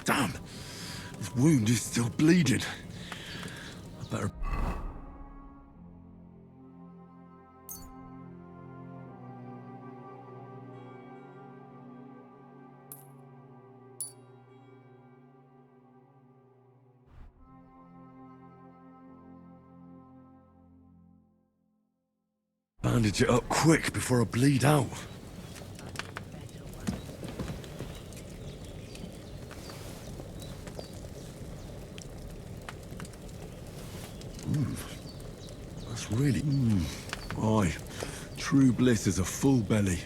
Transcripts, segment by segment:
Damn. This wound is still bleeding. I better... bandage it up quick before I bleed out. That's really... Aye, true bliss is a full belly.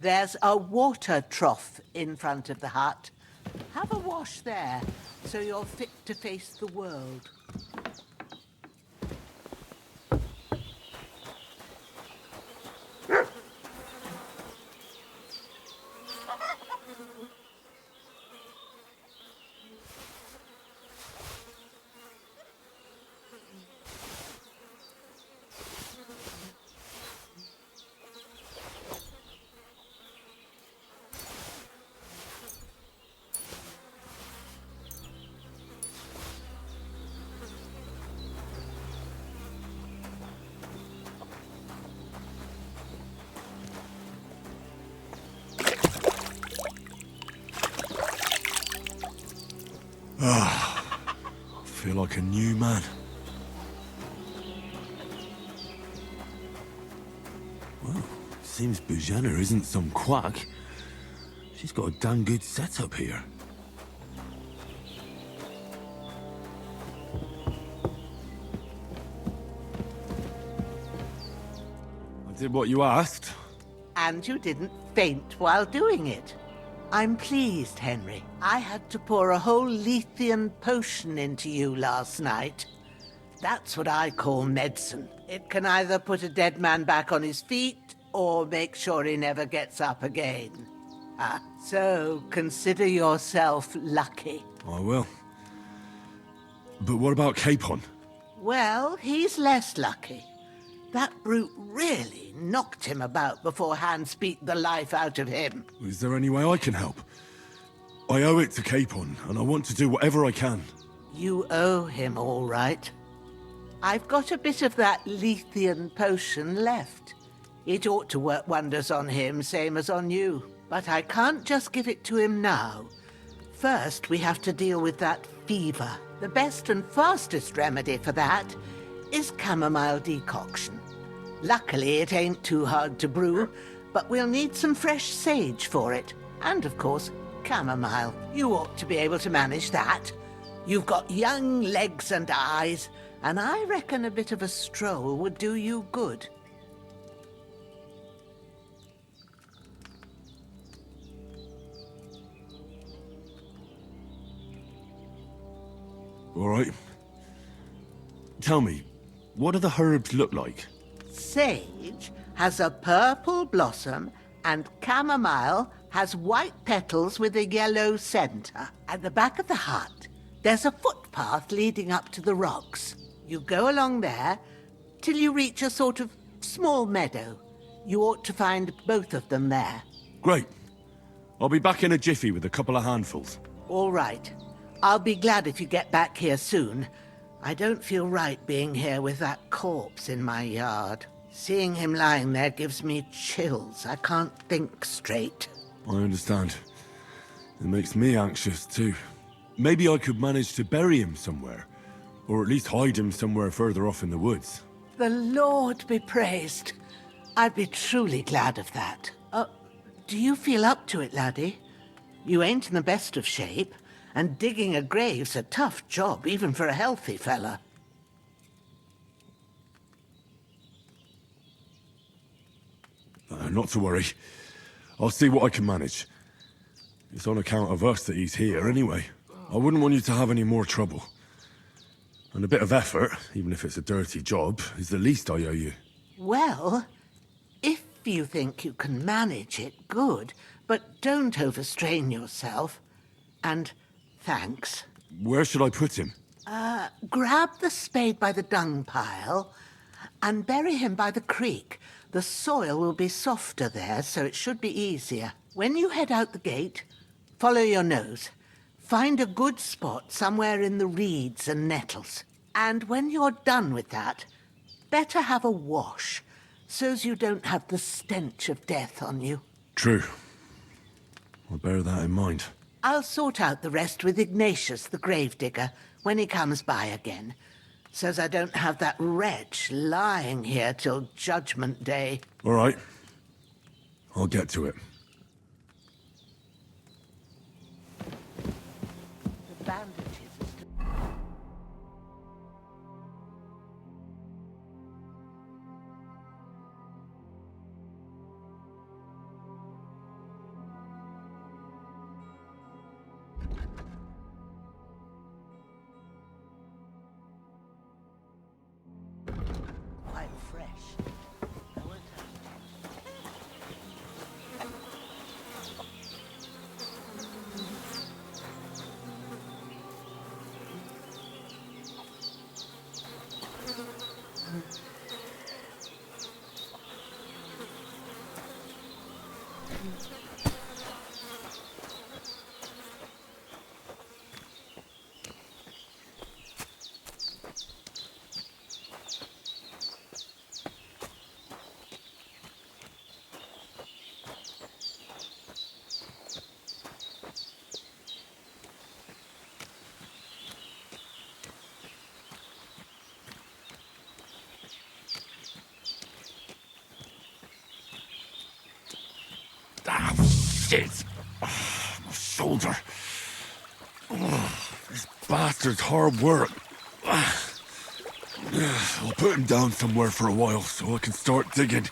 There's a water trough in front of the hut. Have a wash there, so you're fit to face the world. I feel like a new man. Well, seems Bujana isn't some quack. She's got a damn good setup here. I did what you asked. And you didn't faint while doing it. I'm pleased, Henry. I had to pour a whole Lethean potion into you last night. That's what I call medicine. It can either put a dead man back on his feet, or make sure he never gets up again. So consider yourself lucky. I will. But what about Capon? Well, he's less lucky. That brute really knocked him about before Hans beat the life out of him. Is there any way I can help? I owe it to Capon, and I want to do whatever I can. You owe him, all right. I've got a bit of that Lethean potion left. It ought to work wonders on him, same as on you. But I can't just give it to him now. First, we have to deal with that fever. The best and fastest remedy for that is chamomile decoction. Luckily, it ain't too hard to brew, but we'll need some fresh sage for it. And, of course, chamomile. You ought to be able to manage that. You've got young legs and eyes, and I reckon a bit of a stroll would do you good. All right. Tell me, what do the herbs look like? Sage has a purple blossom, and chamomile has white petals with a yellow center. At the back of the hut, there's a footpath leading up to the rocks. You go along there till you reach a sort of small meadow. You ought to find both of them there. Great. I'll be back in a jiffy with a couple of handfuls. All right. I'll be glad if you get back here soon. I don't feel right being here with that corpse in my yard. Seeing him lying there gives me chills. I can't think straight. I understand. It makes me anxious too. Maybe I could manage to bury him somewhere. Or at least hide him somewhere further off in the woods. The Lord be praised. I'd be truly glad of that. Do you feel up to it, laddie? You ain't in the best of shape, and digging a grave's a tough job, even for a healthy fella. Not to worry. I'll see what I can manage. It's on account of us that he's here anyway. I wouldn't want you to have any more trouble. And a bit of effort, even if it's a dirty job, is the least I owe you. Well, if you think you can manage it, good. But don't overstrain yourself. And thanks. Where should I put him? Grab the spade by the dung pile and bury him by the creek. The soil will be softer there, so it should be easier. When you head out the gate, follow your nose. Find a good spot somewhere in the reeds and nettles. And when you're done with that, better have a wash, so's you don't have the stench of death on you. True. I'll bear that in mind. I'll sort out the rest with Ignatius, the gravedigger, when he comes by again, so's I don't have that wretch lying here till Judgment Day. All right. I'll get to it. The bandages are still... quite fresh. I won't have... Ah, shit! My shoulder. This bastard's hard work. I'll put him down somewhere for a while so I can start digging.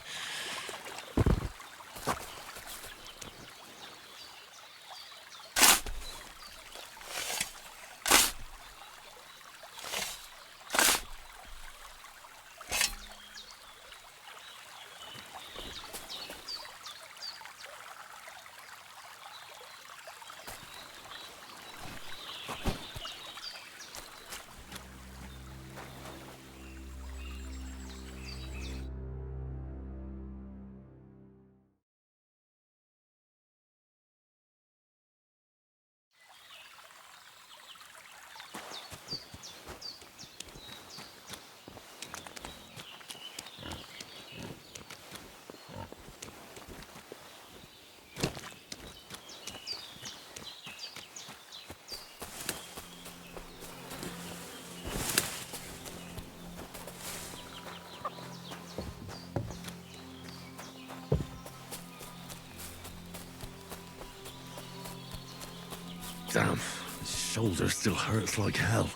Damn, his shoulder still hurts like hell.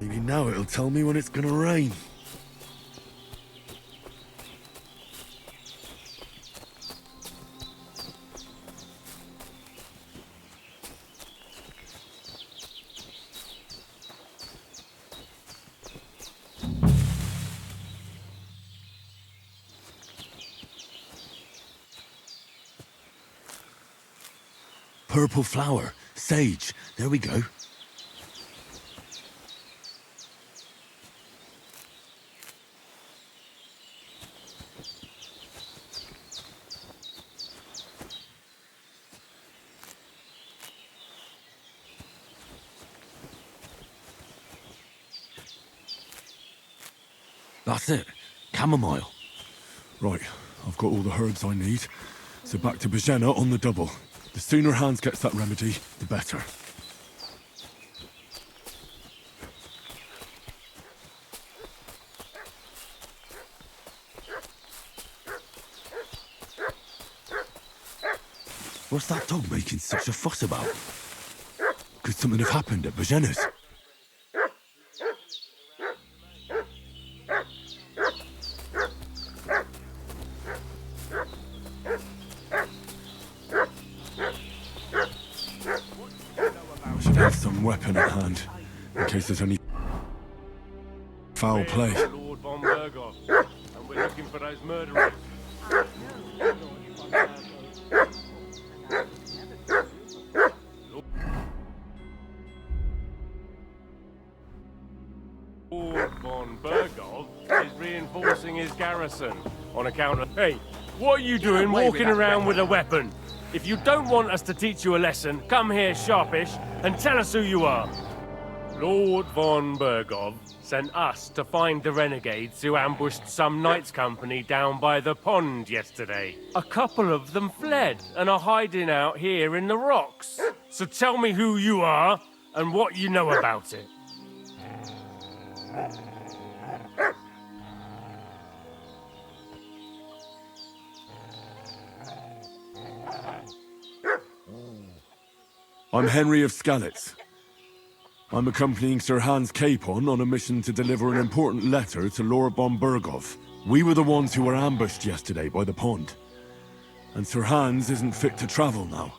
Maybe now it'll tell me when it's gonna rain. Purple flower, sage, there we go. That's it, chamomile. Right, I've got all the herbs I need, so back to Bajena on the double. The sooner Hans gets that remedy, the better. What's that dog making such a fuss about? Could something have happened at Bajena's? I should have some weapon at hand. in case there's any foul play. Lord von Berghoff, and we're looking for those murderers. Lord von Berghoff is reinforcing his garrison on account of... Hey, what are you doing walking around with a weapon? If you don't want us to teach you a lesson, come here sharpish and tell us who you are. Lord von Berghoff sent us to find the renegades who ambushed some knights' company down by the pond yesterday. A couple of them fled and are hiding out here in the rocks. So tell me who you are and what you know about it. I'm Henry of Skalitz. I'm accompanying Sir Hans Capon on a mission to deliver an important letter to Lord von Berghoff. We were the ones who were ambushed yesterday by the pond. And Sir Hans isn't fit to travel now.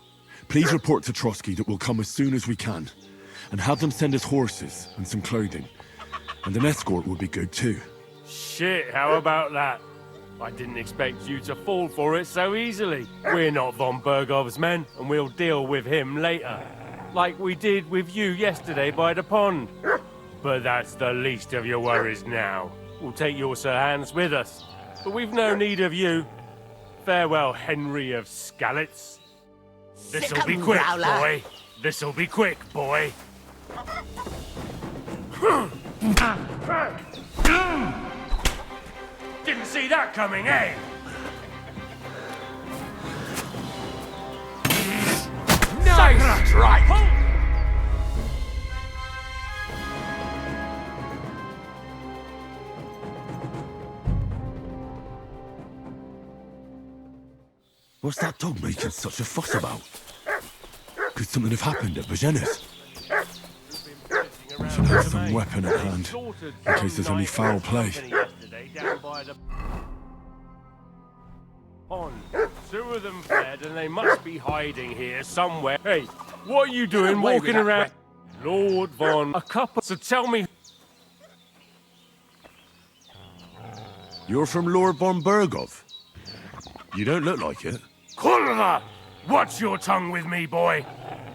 Please report to Trotsky that we'll come as soon as we can. And have them send us horses and some clothing. And an escort would be good too. Shit, how about that? I didn't expect you to fall for it so easily. We're not von Berghoff's men, and we'll deal with him later. Like we did with you yesterday by the pond. But that's the least of your worries now. We'll take your Sir Hans with us. But we've no need of you. Farewell, Henry of Skalitz. This'll be quick, boy. This'll be quick, boy. Didn't see that coming, eh? Nice strike! What's that dog making such a fuss about? Could something have happened at Bajena's? Should have some weapon at hand, in case there's any foul play. Two of them fled, and they must be hiding here somewhere. Hey, what are you doing walking around? Lord von... A couple... So tell me... You're from Lord von Berghoff? You don't look like it. Kulva! Watch your tongue with me, boy.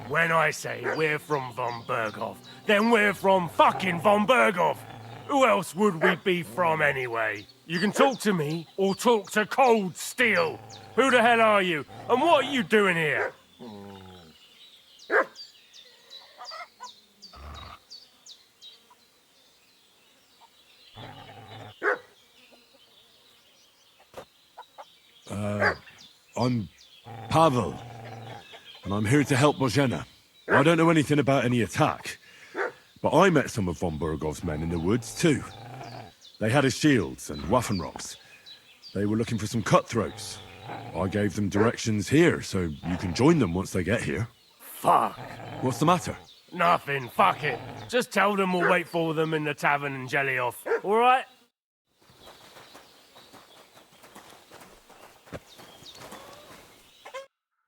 When I say we're from von Berghoff, then we're from fucking von Berghoff. Who else would we be from anyway? You can talk to me, or talk to cold steel. Who the hell are you? And what are you doing here? I'm Pavel, and I'm here to help Bozhena. I don't know anything about any attack, but I met some of von Berghoff's men in the woods too. They had his shields and Waffenrocks. They were looking for some cutthroats. I gave them directions here, so you can join them once they get here. Fuck. What's the matter? Nothing, fuck it. Just tell them we'll wait for them in the tavern in Jelioff, alright?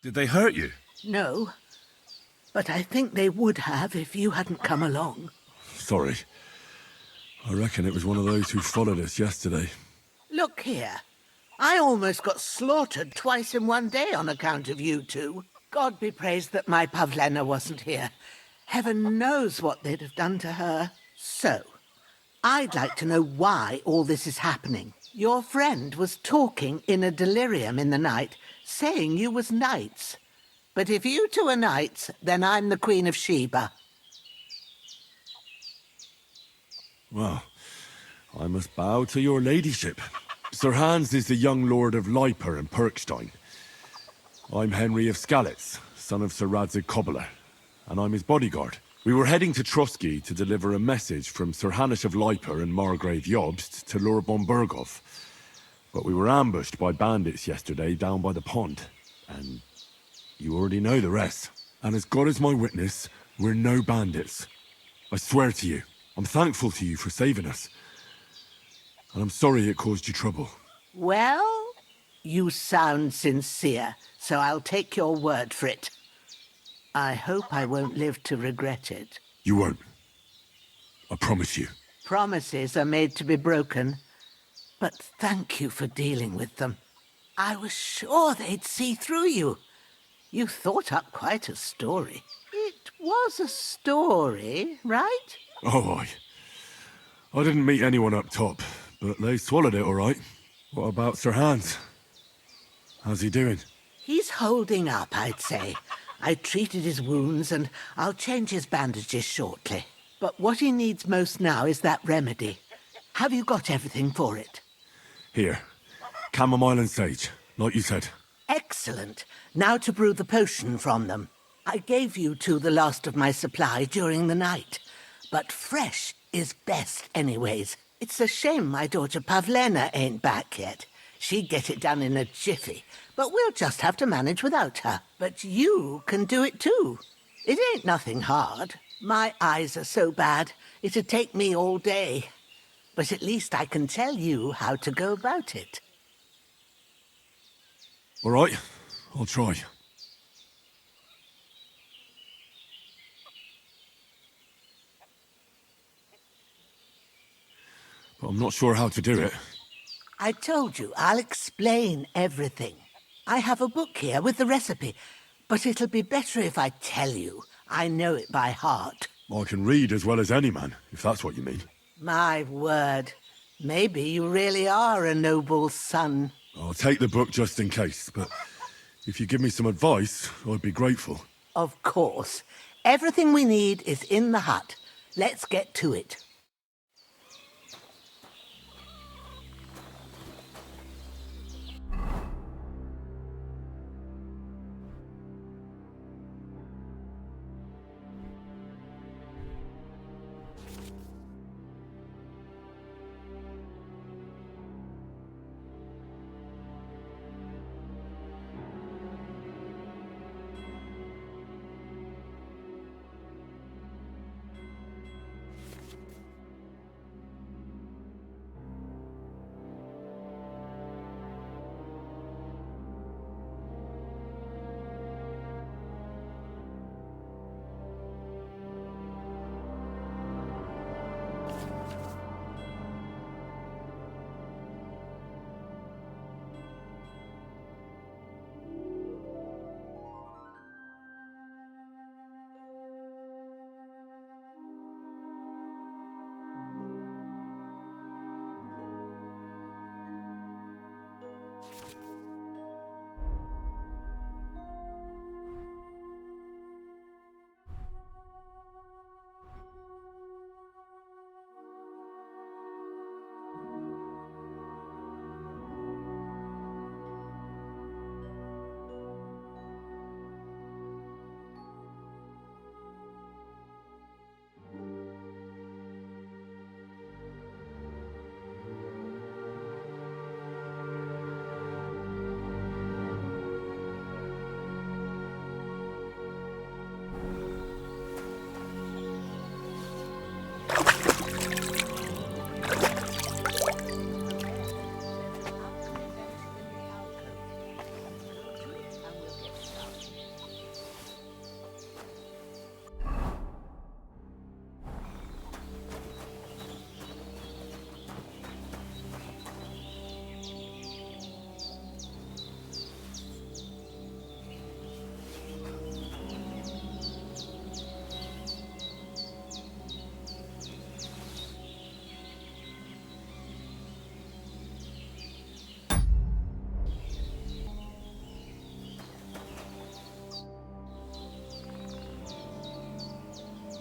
Did they hurt you? No, but I think they would have if you hadn't come along. Sorry. I reckon it was one of those who followed us yesterday. Look here. I almost got slaughtered twice in one day on account of you two. God be praised that my Pavlena wasn't here. Heaven knows what they'd have done to her. So, I'd like to know why all this is happening. Your friend was talking in a delirium in the night, saying you was knights. But if you two are knights, then I'm the Queen of Sheba. Well, I must bow to your ladyship. Sir Hans is the young lord of Leiper and Perkstein. I'm Henry of Skalitz, son of Sir Radzig Kobyla, and I'm his bodyguard. We were heading to Trotsky to deliver a message from Sir Hanish of Leiper and Margrave Jobst to Lord von Berghoff. But we were ambushed by bandits yesterday down by the pond, and you already know the rest. And as God is my witness, we're no bandits. I swear to you, I'm thankful to you for saving us. And I'm sorry it caused you trouble. Well, you sound sincere, so I'll take your word for it. I hope I won't live to regret it. You won't. I promise you. Promises are made to be broken. But thank you for dealing with them. I was sure they'd see through you. You thought up quite a story. It was a story, right? Oh, I didn't meet anyone up top, but they swallowed it all right. What about Sir Hans? How's he doing? He's holding up, I'd say. I treated his wounds and I'll change his bandages shortly. But what he needs most now is that remedy. Have you got everything for it? Here. Chamomile and sage, like you said. Excellent. Now to brew the potion from them. I gave you two the last of my supply during the night. But fresh is best anyways. It's a shame my daughter Pavlena ain't back yet. She'd get it done in a jiffy, but we'll just have to manage without her. But you can do it too. It ain't nothing hard. My eyes are so bad, it'd take me all day. But at least I can tell you how to go about it. All right, I'll try. But I'm not sure how to do it. I told you, I'll explain everything. I have a book here with the recipe, but it'll be better if I tell you. I know it by heart. I can read as well as any man, if that's what you mean. My word. Maybe you really are a noble son. I'll take the book just in case, but if you give me some advice, I'd be grateful. Of course. Everything we need is in the hut. Let's get to it.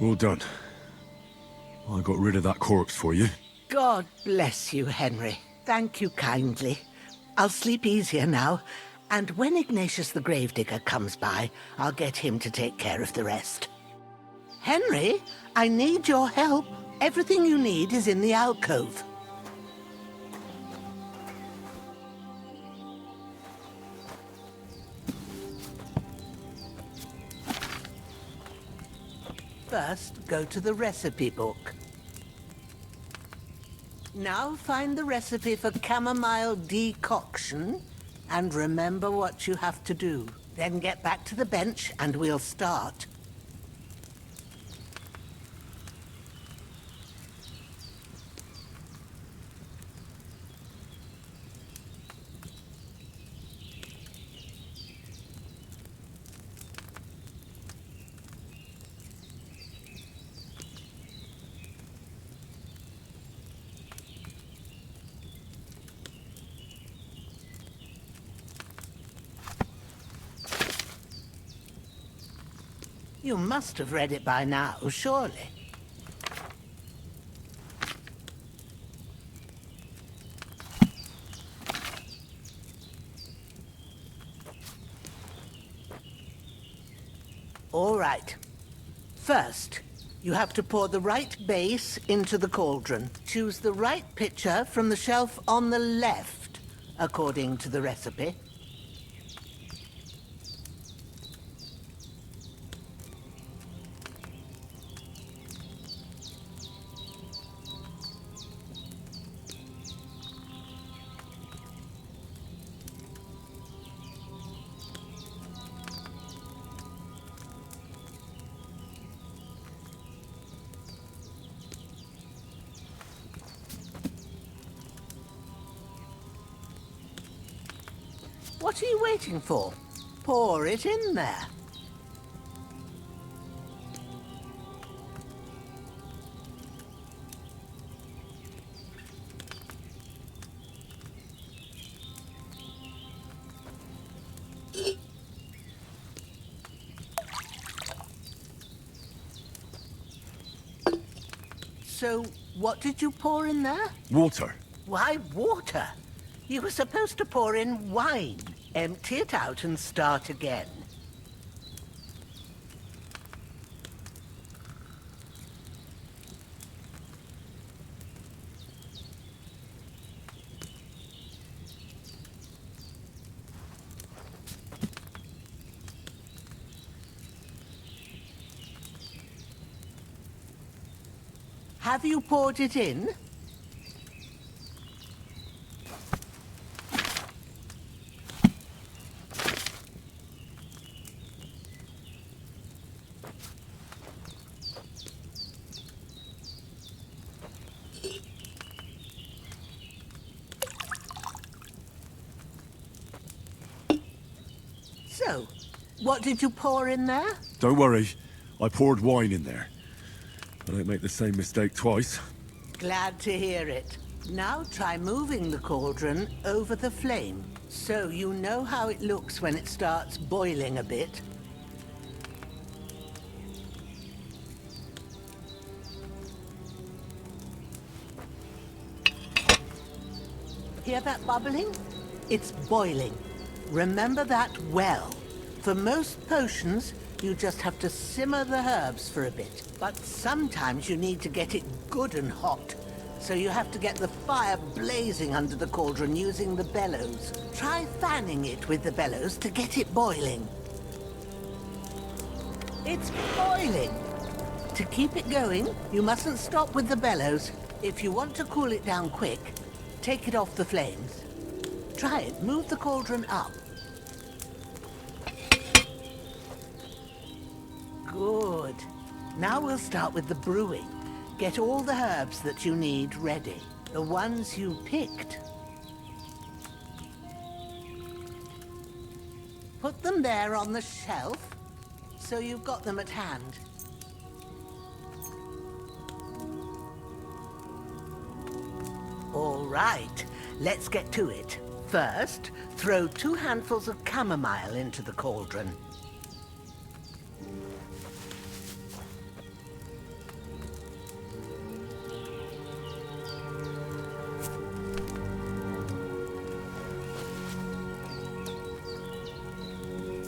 Well done. I got rid of that corpse for you. God bless you, Henry. Thank you kindly. I'll sleep easier now, and when Ignatius the Gravedigger comes by, I'll get him to take care of the rest. Henry, I need your help. Everything you need is in the alcove. First, go to the recipe book. Now find the recipe for chamomile decoction, and remember what you have to do. Then get back to the bench, and we'll start. You must have read it by now, surely. All right. First, you have to pour the right base into the cauldron. Choose the right pitcher from the shelf on the left, according to the recipe. What are you waiting for? Pour it in there. So, what did you pour in there? Water. Why water? You were supposed to pour in wine. Empty it out and start again. Have you poured it in? So, what did you pour in there? Don't worry. I poured wine in there. I don't make the same mistake twice. Glad to hear it. Now try moving the cauldron over the flame, so you know how it looks when it starts boiling a bit. Hear that bubbling? It's boiling. Remember that well. For most potions, you just have to simmer the herbs for a bit. But sometimes you need to get it good and hot. So you have to get the fire blazing under the cauldron using the bellows. Try fanning it with the bellows to get it boiling. It's boiling! To keep it going, you mustn't stop with the bellows. If you want to cool it down quick, take it off the flames. Try it. Move the cauldron up. Good. Now we'll start with the brewing. Get all the herbs that you need ready. The ones you picked. Put them there on the shelf, so you've got them at hand. All right, let's get to it. First, throw 2 handfuls of chamomile into the cauldron.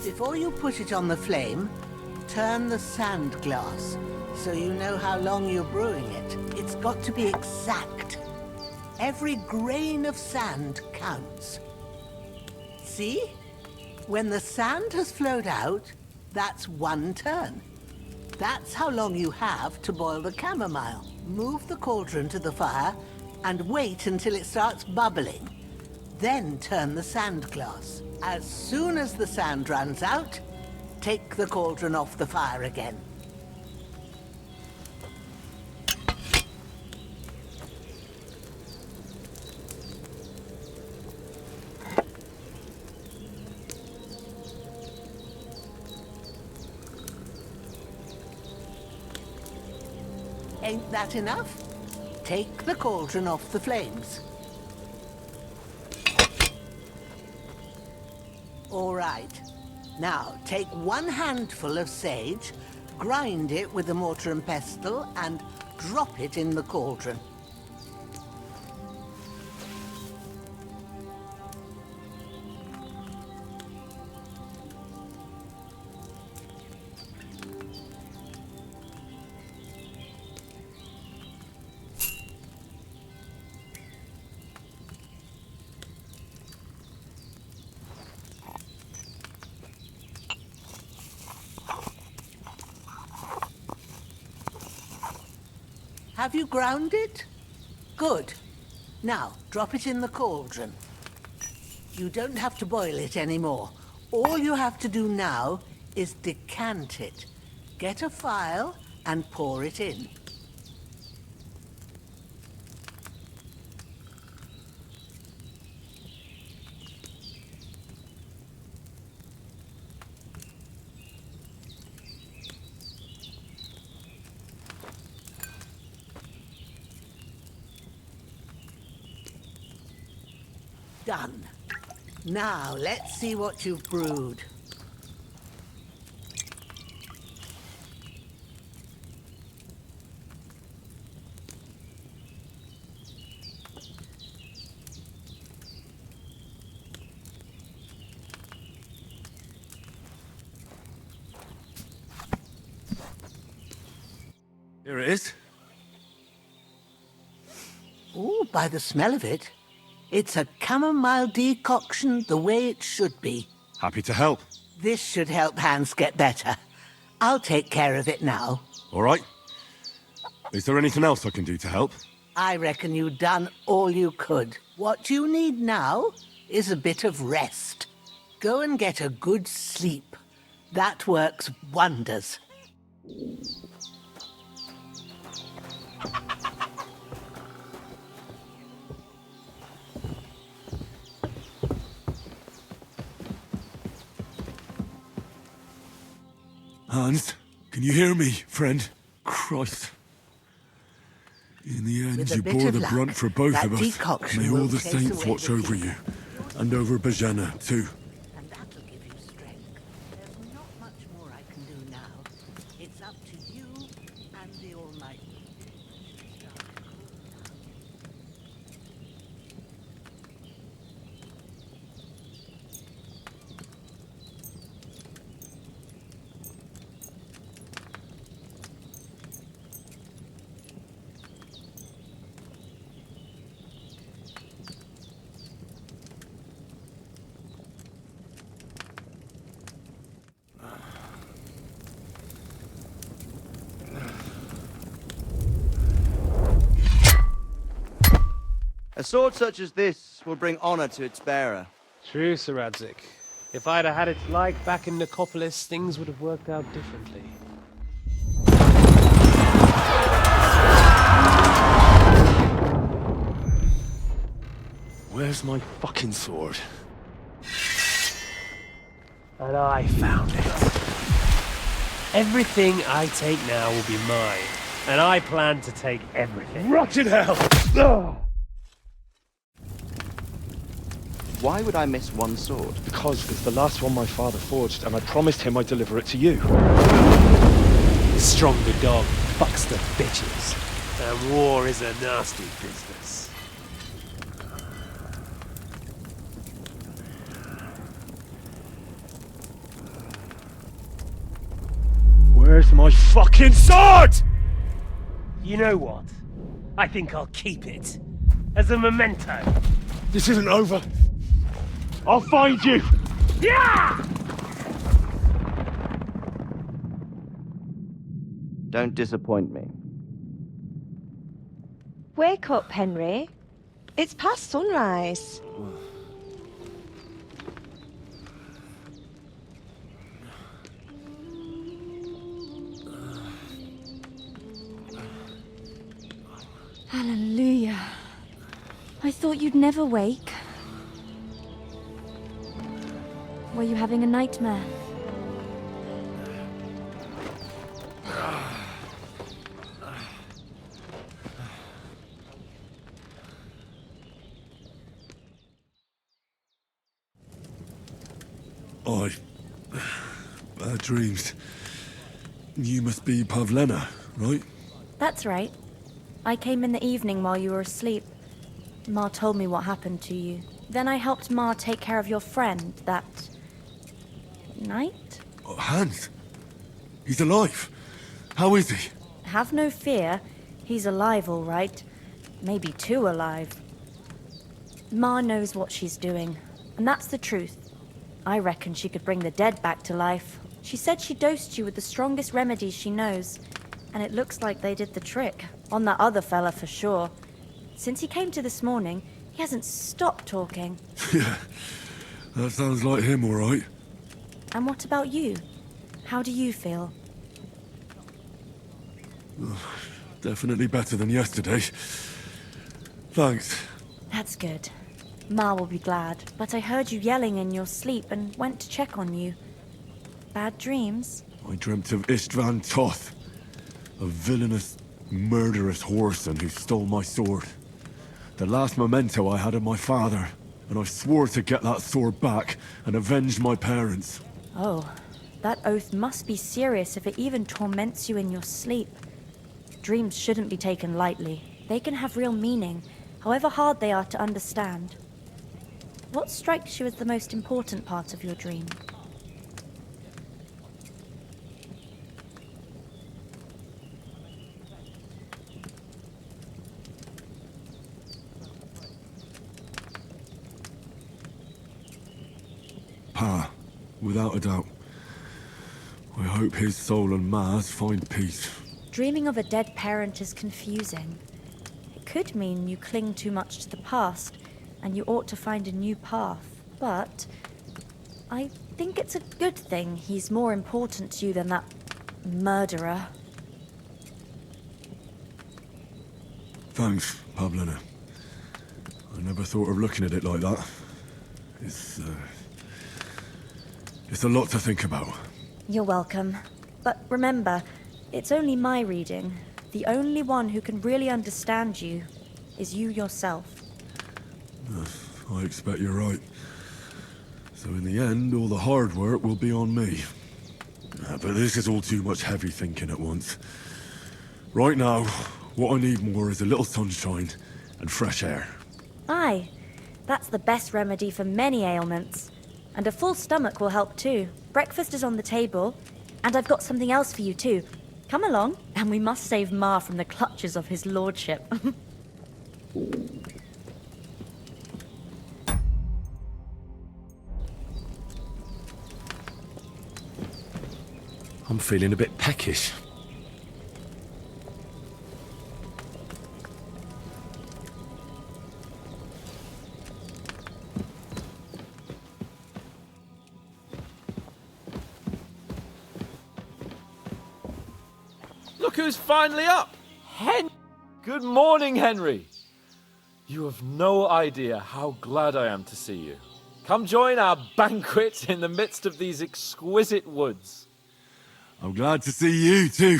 Before you put it on the flame, turn the sand glass so you know how long you're brewing it. It's got to be exact. Every grain of sand counts. See? When the sand has flowed out, that's 1 turn. That's how long you have to boil the chamomile. Move the cauldron to the fire and wait until it starts bubbling. Then turn the sand glass. As soon as the sand runs out, take the cauldron off the fire again. Ain't that enough? Take the cauldron off the flames. All right. Now, take 1 handful of sage, grind it with a mortar and pestle and drop it in the cauldron. Have you ground it? Good. Now, drop it in the cauldron. You don't have to boil it anymore. All you have to do now is decant it. Get a phial and pour it in. Done. Now, let's see what you've brewed. Here it is. Ooh, by the smell of it, it's a chamomile decoction the way it should be. Happy to help. This should help Hans get better. I'll take care of it now. All right. Is there anything else I can do to help? I reckon you've done all you could. What you need now is a bit of rest. Go and get a good sleep. That works wonders. Hans, can you hear me, friend? Christ. In the end, With a you bit bore of the luck, brunt for both that of us. decoction May all will the chase saints away watch the over heat. you. And over Bajana, too. And that'll give you strength. There's not much more I can do now. It's up to you and the Almighty. A sword such as this will bring honor to its bearer. True, Sir Radzik. If I'd have had its like back in Nicopolis, things would have worked out differently. Where's my fucking sword? And I found it. Everything I take now will be mine, and I plan to take everything. Rotten hell! Why would I miss one sword? Because it's the last one my father forged, and I promised him I'd deliver it to you. The stronger dog fucks the bitches, and war is a nasty business. Where's my fucking sword? You know what? I think I'll keep it. As a memento. This isn't over. I'll find you! Yeah! Don't disappoint me. Wake up, Henry. It's past sunrise. Hallelujah. I thought you'd never wake. Were you having a nightmare? Bad dreams. You must be Pavlena, right? That's right. I came in the evening while you were asleep. Ma told me what happened to you. Then I helped Ma take care of your friend that night? Oh, Hans. He's alive. How is he? Have no fear. He's alive, all right. Maybe too alive. Ma knows what she's doing, and that's the truth. I reckon she could bring the dead back to life. She said she dosed you with the strongest remedies she knows, and it looks like they did the trick. On that other fella for sure. Since he came to this morning, he hasn't stopped talking. Yeah, that sounds like him, all right. And what about you? How do you feel? Definitely better than yesterday. Thanks. That's good. Ma will be glad, but I heard you yelling in your sleep and went to check on you. Bad dreams? I dreamt of Istvan Toth, a villainous, murderous whoreson who stole my sword. The last memento I had of my father, and I swore to get that sword back and avenge my parents. Oh, that oath must be serious if it even torments you in your sleep. Dreams shouldn't be taken lightly. They can have real meaning, however hard they are to understand. What strikes you as the most important part of your dream? Pa, without a doubt. I hope his soul and Ma's find peace. Dreaming of a dead parent is confusing. It could mean you cling too much to the past, and you ought to find a new path. But I think it's a good thing he's more important to you than that murderer. Thanks, Pavlena. I never thought of looking at it like that. It's a lot to think about. You're welcome. But remember, it's only my reading. The only one who can really understand you is you yourself. I expect you're right. So in the end, all the hard work will be on me. But this is all too much heavy thinking at once. Right now, what I need more is a little sunshine and fresh air. Aye, that's the best remedy for many ailments. And a full stomach will help too. Breakfast is on the table, and I've got something else for you too. Come along, and we must save Ma from the clutches of his lordship. I'm feeling a bit peckish. Look who's finally up! Good morning, Henry! You have no idea how glad I am to see you. Come join our banquet in the midst of these exquisite woods. I'm glad to see you too.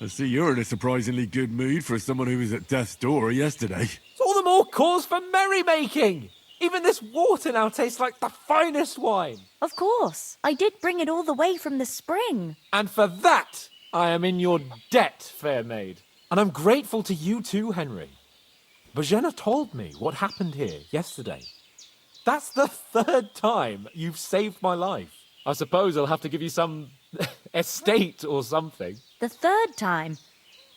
I see you're in a surprisingly good mood for someone who was at death's door yesterday. It's all the more cause for merrymaking! Even this water now tastes like the finest wine. Of course, I did bring it all the way from the spring. And for that, I am in your debt, fair maid. And I'm grateful to you too, Henry. Bojena told me what happened here yesterday. That's the third time you've saved my life. I suppose I'll have to give you some estate or something. The third time?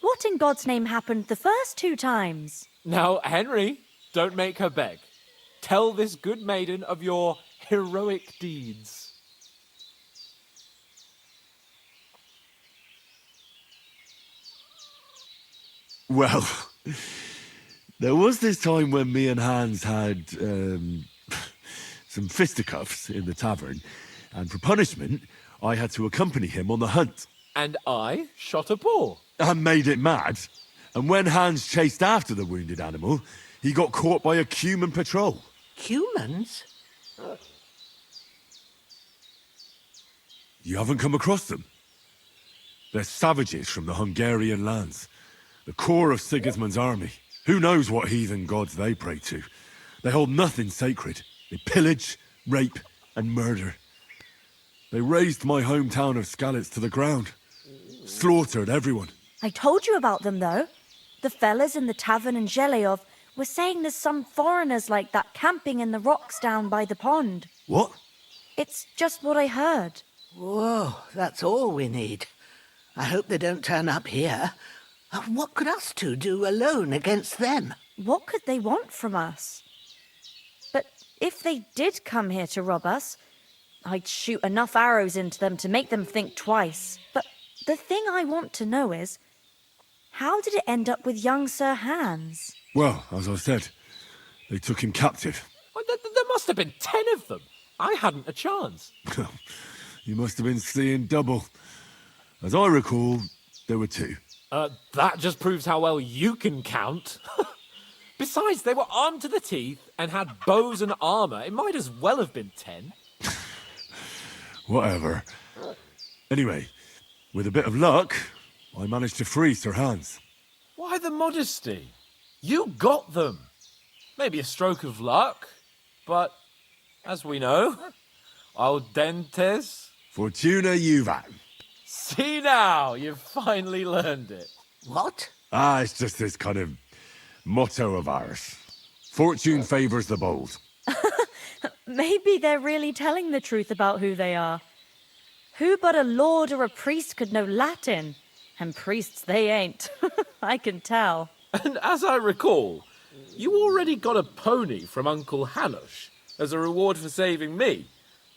What in God's name happened the first 2 times? Now, Henry, don't make her beg. Tell this good maiden of your heroic deeds. Well, there was this time when me and Hans had some fisticuffs in the tavern, and for punishment, I had to accompany him on the hunt. And I shot a boar. And made it mad. And when Hans chased after the wounded animal, he got caught by a Cuman patrol. Humans? You haven't come across them? They're savages from the Hungarian lands. The core of Sigismund's army. Who knows what heathen gods they pray to? They hold nothing sacred. They pillage, rape, and murder. They razed my hometown of Skalitz to the ground. Slaughtered everyone. I told you about them, though. The fellas in the tavern in Zheleov were saying there's some foreigners like that camping in the rocks down by the pond. What? It's just what I heard. Whoa, that's all we need. I hope they don't turn up here. What could us two do alone against them? What could they want from us? But if they did come here to rob us, I'd shoot enough arrows into them to make them think twice. But the thing I want to know is, how did it end up with young Sir Hans? Well, as I said, they took him captive. Well, there must have been 10 of them. I hadn't a chance. You must have been seeing double. As I recall, there were 2. That just proves how well you can count. Besides, they were armed to the teeth and had bows and armor. It might as well have been 10. Whatever. Anyway, with a bit of luck, I managed to free Sir Hans. Why the modesty? You got them. Maybe a stroke of luck, but as we know, audentes. Fortuna juvat. See now, you've finally learned it. What? It's just this kind of motto of ours. Fortune favours the bold. Maybe they're really telling the truth about who they are. Who but a lord or a priest could know Latin? And priests they ain't. I can tell. And as I recall, you already got a pony from Uncle Hanush as a reward for saving me.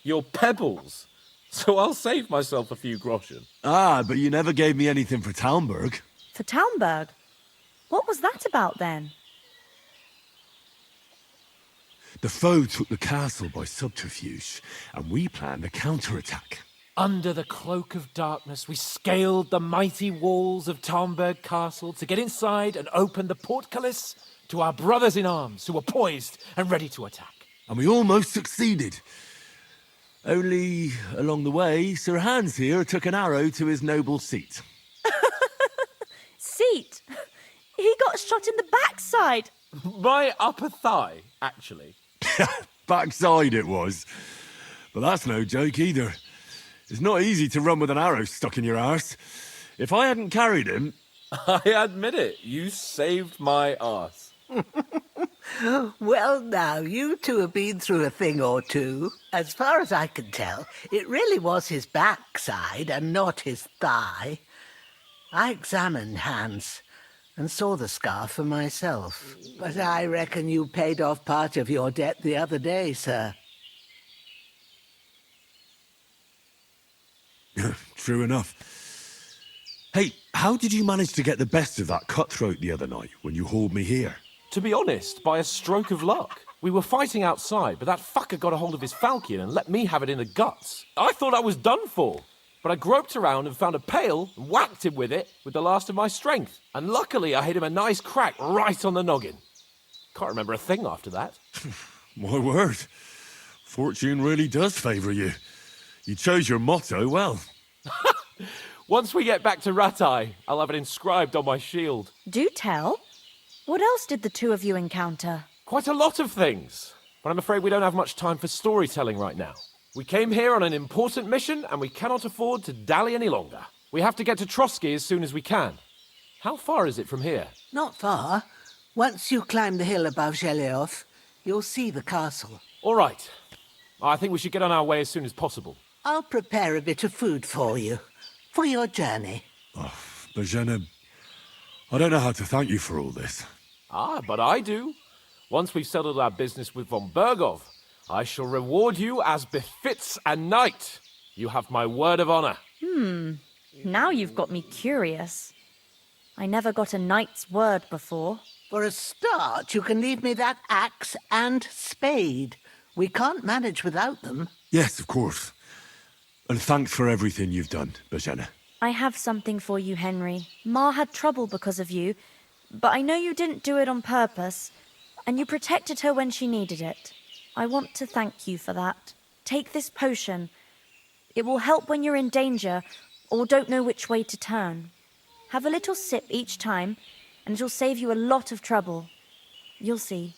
Your pebbles. So I'll save myself a few groschen. But you never gave me anything for Talmberg. For Talmberg? What was that about then? The foe took the castle by subterfuge, and we planned a counterattack. Under the cloak of darkness, we scaled the mighty walls of Talmberg Castle to get inside and open the portcullis to our brothers in arms who were poised and ready to attack. And we almost succeeded. Only, along the way, Sir Hans here took an arrow to his noble seat. Seat? He got shot in the backside. My upper thigh, actually. Backside it was. But that's no joke either. It's not easy to run with an arrow stuck in your arse. If I hadn't carried him... I admit it, you saved my arse. Well, now, you two have been through a thing or two. As far as I can tell, it really was his backside and not his thigh. I examined Hans and saw the scar for myself. But I reckon you paid off part of your debt the other day, sir. True enough. Hey, how did you manage to get the best of that cutthroat the other night when you hauled me here? To be honest, by a stroke of luck. We were fighting outside, but that fucker got a hold of his falchion and let me have it in the guts. I thought I was done for. But I groped around and found a pail and whacked him with it with the last of my strength. And luckily I hit him a nice crack right on the noggin. Can't remember a thing after that. My word. Fortune really does favour you. You chose your motto well. Once we get back to Ratai, I'll have it inscribed on my shield. Do tell. What else did the two of you encounter? Quite a lot of things. But I'm afraid we don't have much time for storytelling right now. We came here on an important mission, and we cannot afford to dally any longer. We have to get to Trotsky as soon as we can. How far is it from here? Not far. Once you climb the hill above Zheleov, you'll see the castle. All right. I think we should get on our way as soon as possible. I'll prepare a bit of food for you, for your journey. Bozhena, I don't know how to thank you for all this. But I do. Once we've settled our business with von Bergov, I shall reward you as befits a knight. You have my word of honor. Now you've got me curious. I never got a knight's word before. For a start, you can leave me that axe and spade. We can't manage without them. Yes, of course. And thanks for everything you've done, Bozhena. I have something for you, Henry. Ma had trouble because of you, but I know you didn't do it on purpose, and you protected her when she needed it. I want to thank you for that. Take this potion. It will help when you're in danger or don't know which way to turn. Have a little sip each time, and it'll save you a lot of trouble. You'll see.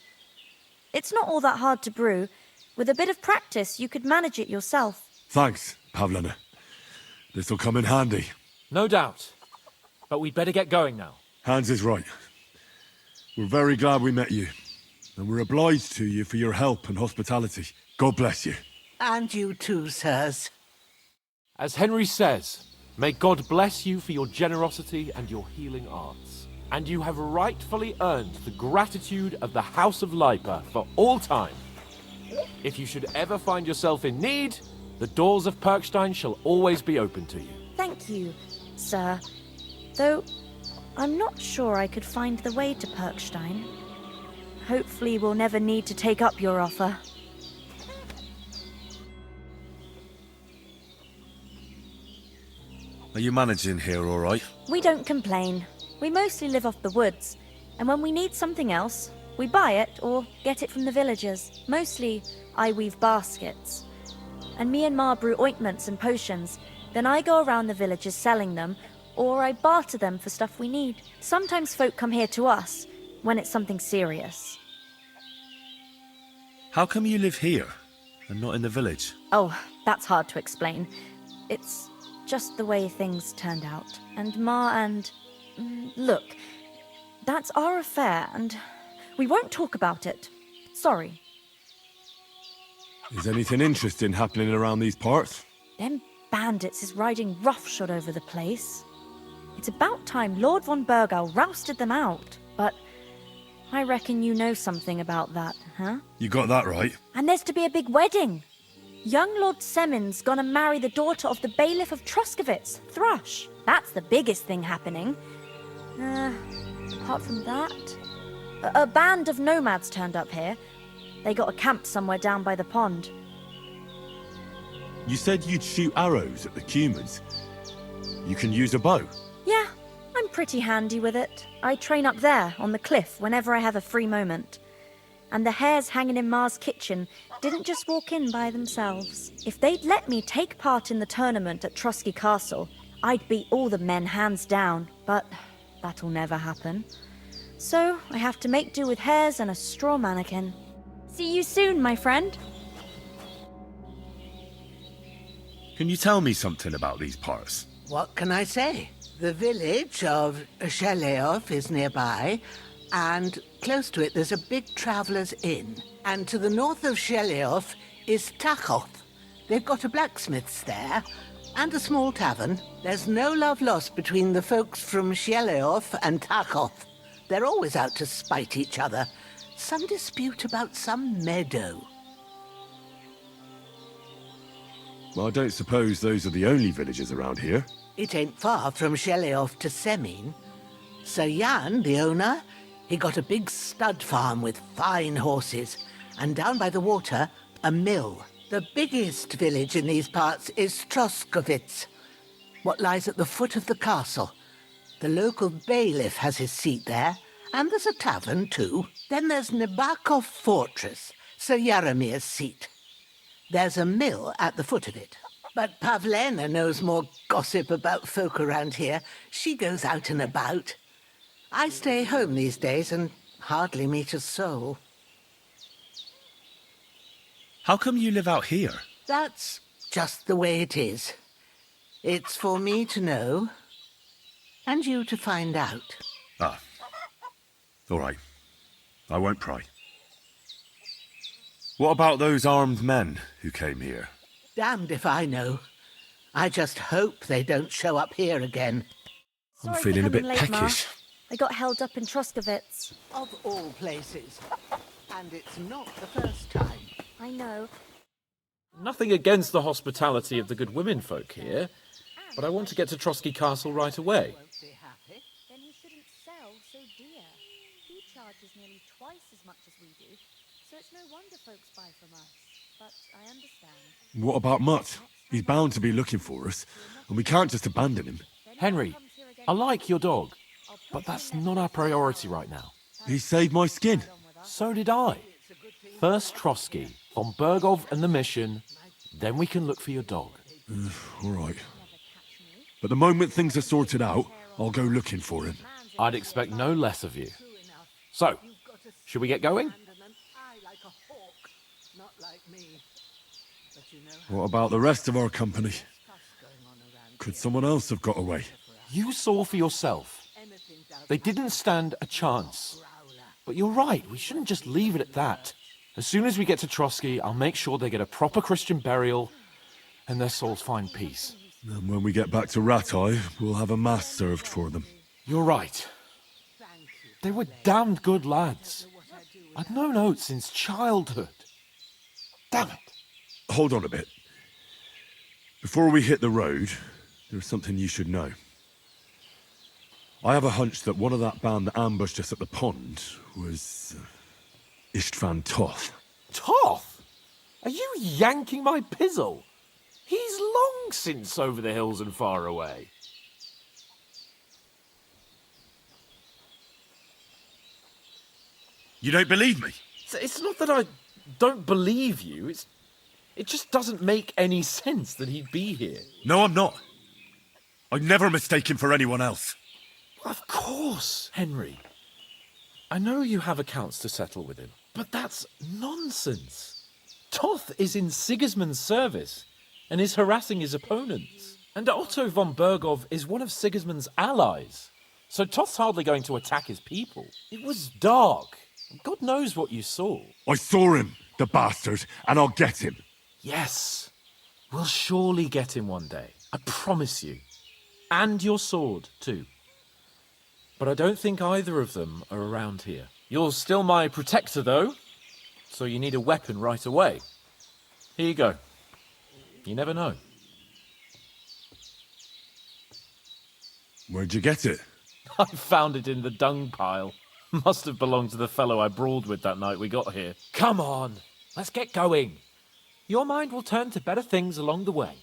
It's not all that hard to brew. With a bit of practice, you could manage it yourself. Thanks. Pavlena. This'll come in handy. No doubt. But we'd better get going now. Hans is right. We're very glad we met you. And we're obliged to you for your help and hospitality. God bless you. And you too, sirs. As Henry says, may God bless you for your generosity and your healing arts. And you have rightfully earned the gratitude of the House of Lipa for all time. If you should ever find yourself in need, the doors of Perkstein shall always be open to you. Thank you, sir. Though, I'm not sure I could find the way to Perkstein. Hopefully we'll never need to take up your offer. Are you managing here all right? We don't complain. We mostly live off the woods, and when we need something else, we buy it or get it from the villagers. Mostly, I weave baskets. And me and Ma brew ointments and potions. Then I go around the villages selling them, or I barter them for stuff we need. Sometimes folk come here to us, when it's something serious. How come you live here, and not in the village? Oh, that's hard to explain. It's just the way things turned out. And Ma and... Look, that's our affair, and we won't talk about it. Sorry. Is anything interesting happening around these parts? Them bandits is riding roughshod over the place. It's about time Lord von Burgau rousted them out, but I reckon you know something about that, huh? You got that right. And there's to be a big wedding. Young Lord Semin's gonna marry the daughter of the bailiff of Truskovitz, Thrush. That's the biggest thing happening. Apart from that, a band of nomads turned up here. They got a camp somewhere down by the pond. You said you'd shoot arrows at the Cumans. You can use a bow. Yeah, I'm pretty handy with it. I train up there, on the cliff, whenever I have a free moment. And the hares hanging in Ma's kitchen didn't just walk in by themselves. If they'd let me take part in the tournament at Trusky Castle, I'd beat all the men hands down, but that'll never happen. So I have to make do with hares and a straw mannequin. See you soon, my friend. Can you tell me something about these parts? What can I say? The village of Sheleov is nearby, and close to it there's a big traveller's inn. And to the north of Sheleov is Tachov. They've got a blacksmith's there, and a small tavern. There's no love lost between the folks from Sheleov and Tachov. They're always out to spite each other. Some dispute about some meadow. Well, I don't suppose those are the only villages around here. It ain't far from Sheleov to Semin. Sir Jan, the owner, he got a big stud farm with fine horses, and down by the water, a mill. The biggest village in these parts is Troskovitz, what lies at the foot of the castle. The local bailiff has his seat there, and there's a tavern too. Then there's Nebakov Fortress, Sir Yaromir's seat. There's a mill at the foot of it. But Pavlena knows more gossip about folk around here. She goes out and about. I stay home these days and hardly meet a soul. How come you live out here? That's just the way it is. It's for me to know, and you to find out. Ah. All right. I won't pry. What about those armed men who came here? Damned if I know. I just hope they don't show up here again. I'm Sorry for feeling a bit coming late, Ma. peckish. They got held up in Troskovitz. Of all places. And it's not the first time. I know. Nothing against the hospitality of the good women folk here, but I want to get to Trosky Castle right away. Won't be happy. Then he shouldn't sell so dear. He charges nearly twice as much as we do, so it's no wonder folks buy from us. But I understand. What about Mutt? He's bound to be looking for us, and we can't just abandon him. Henry, I like your dog, but that's not our priority right now. He saved my skin. So did I. First Trosky, von Bergov and the mission, then we can look for your dog. All right. But the moment things are sorted out, I'll go looking for him. I'd expect no less of you. So, should we get going? I like a hawk, not like me. But you know What about the rest of our company? Could someone else have got away? You saw for yourself. They didn't stand a chance. But you're right, we shouldn't just leave it at that. As soon as we get to Trotsky, I'll make sure they get a proper Christian burial and their souls find peace. And when we get back to Ratai, we'll have a mass served for them. You're right. They were damned good lads. I'd known Oates since childhood. Damn it. Hold on a bit. Before we hit the road, there's something you should know. I have a hunch that one of that band that ambushed us at the pond was Istvan Toth. Toth? Are you yanking my pizzle? He's long since over the hills and far away. You don't believe me? It's not that I don't believe you, it just doesn't make any sense that he'd be here. No, I'm not. I'd never mistake him for anyone else. Of course, Henry. I know you have accounts to settle with him, but that's nonsense. Toth is in Sigismund's service and is harassing his opponents. And Otto von Bergov is one of Sigismund's allies. So Toth's hardly going to attack his people. It was dark. God knows what you saw. I saw him, the bastard, and I'll get him. Yes. We'll surely get him one day. I promise you. And your sword, too. But I don't think either of them are around here. You're still my protector, though, so you need a weapon right away. Here you go. You never know. Where'd you get it? I found it in the dung pile. Must have belonged to the fellow I brawled with that night we got here. Come on, let's get going. Your mind will turn to better things along the way.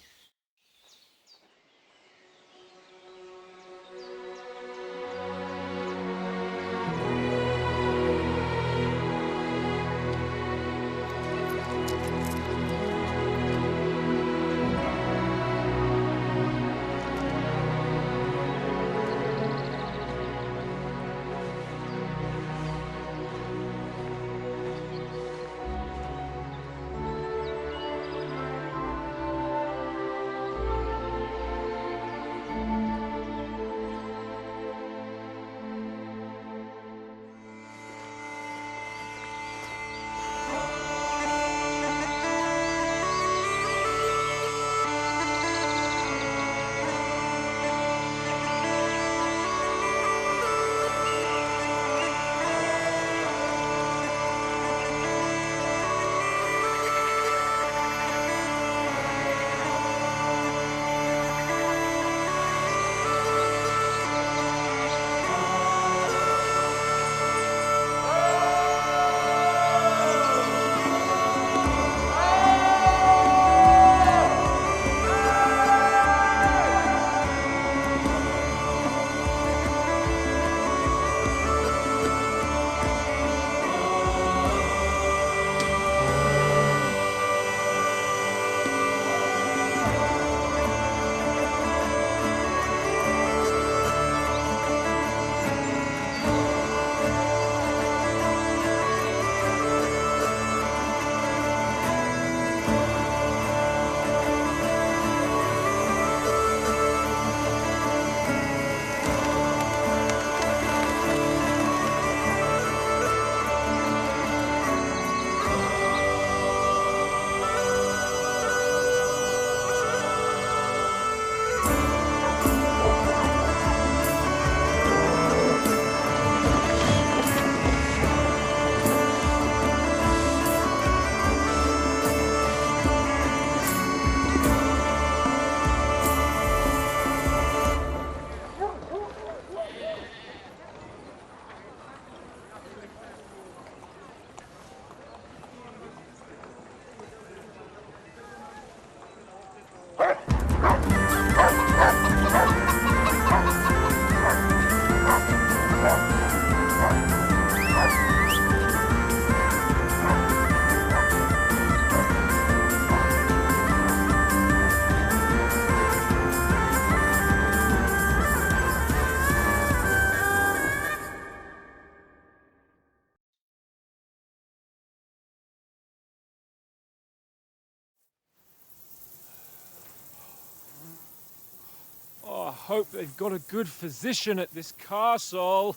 hope they've got a good physician at this castle.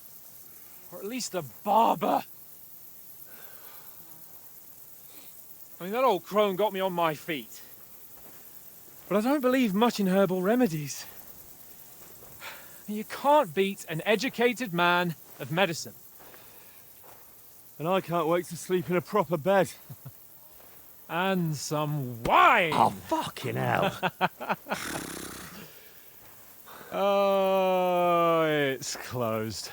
Or at least a barber. I mean, that old crone got me on my feet. But I don't believe much in herbal remedies. You can't beat an educated man of medicine. And I can't wait to sleep in a proper bed. And some wine! Oh, fucking hell. Oh, it's closed.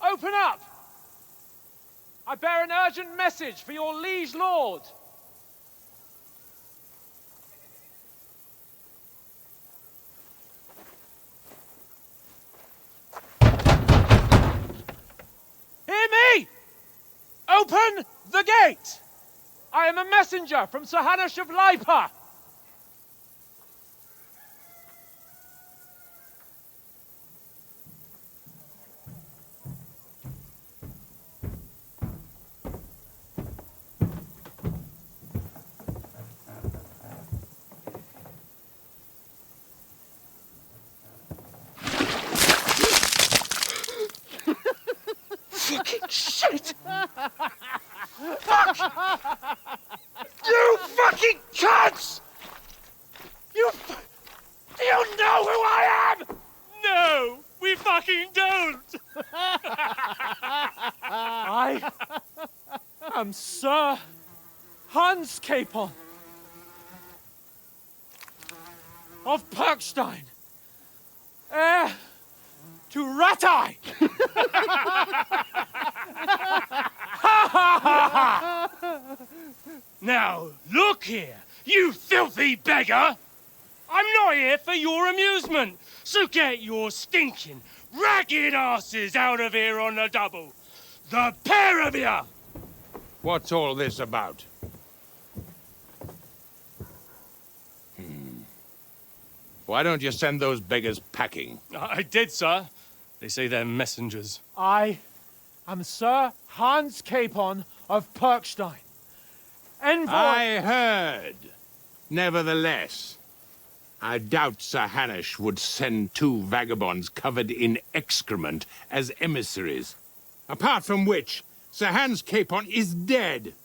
Open up! I bear an urgent message for your liege lord. Hear me! Open the gate! I am a messenger from Sir Hanush of Lipa. Fucking shit! Fuck! You fucking cunts! Do you know who I am? No, we fucking don't! I am Sir Hans Capon of Perkstein, heir to Ratai. Now, look here, you filthy beggar! I'm not here for your amusement, so get your stinking, ragged asses out of here on the double. The pair of you! What's all this about? Why don't you send those beggars packing? I did, sir. They say they're messengers. I am Sir Hans Capon of Perkstein, envoy. I heard. Nevertheless, I doubt Sir Hanush would send two vagabonds covered in excrement as emissaries. Apart from which, Sir Hans Capon is dead.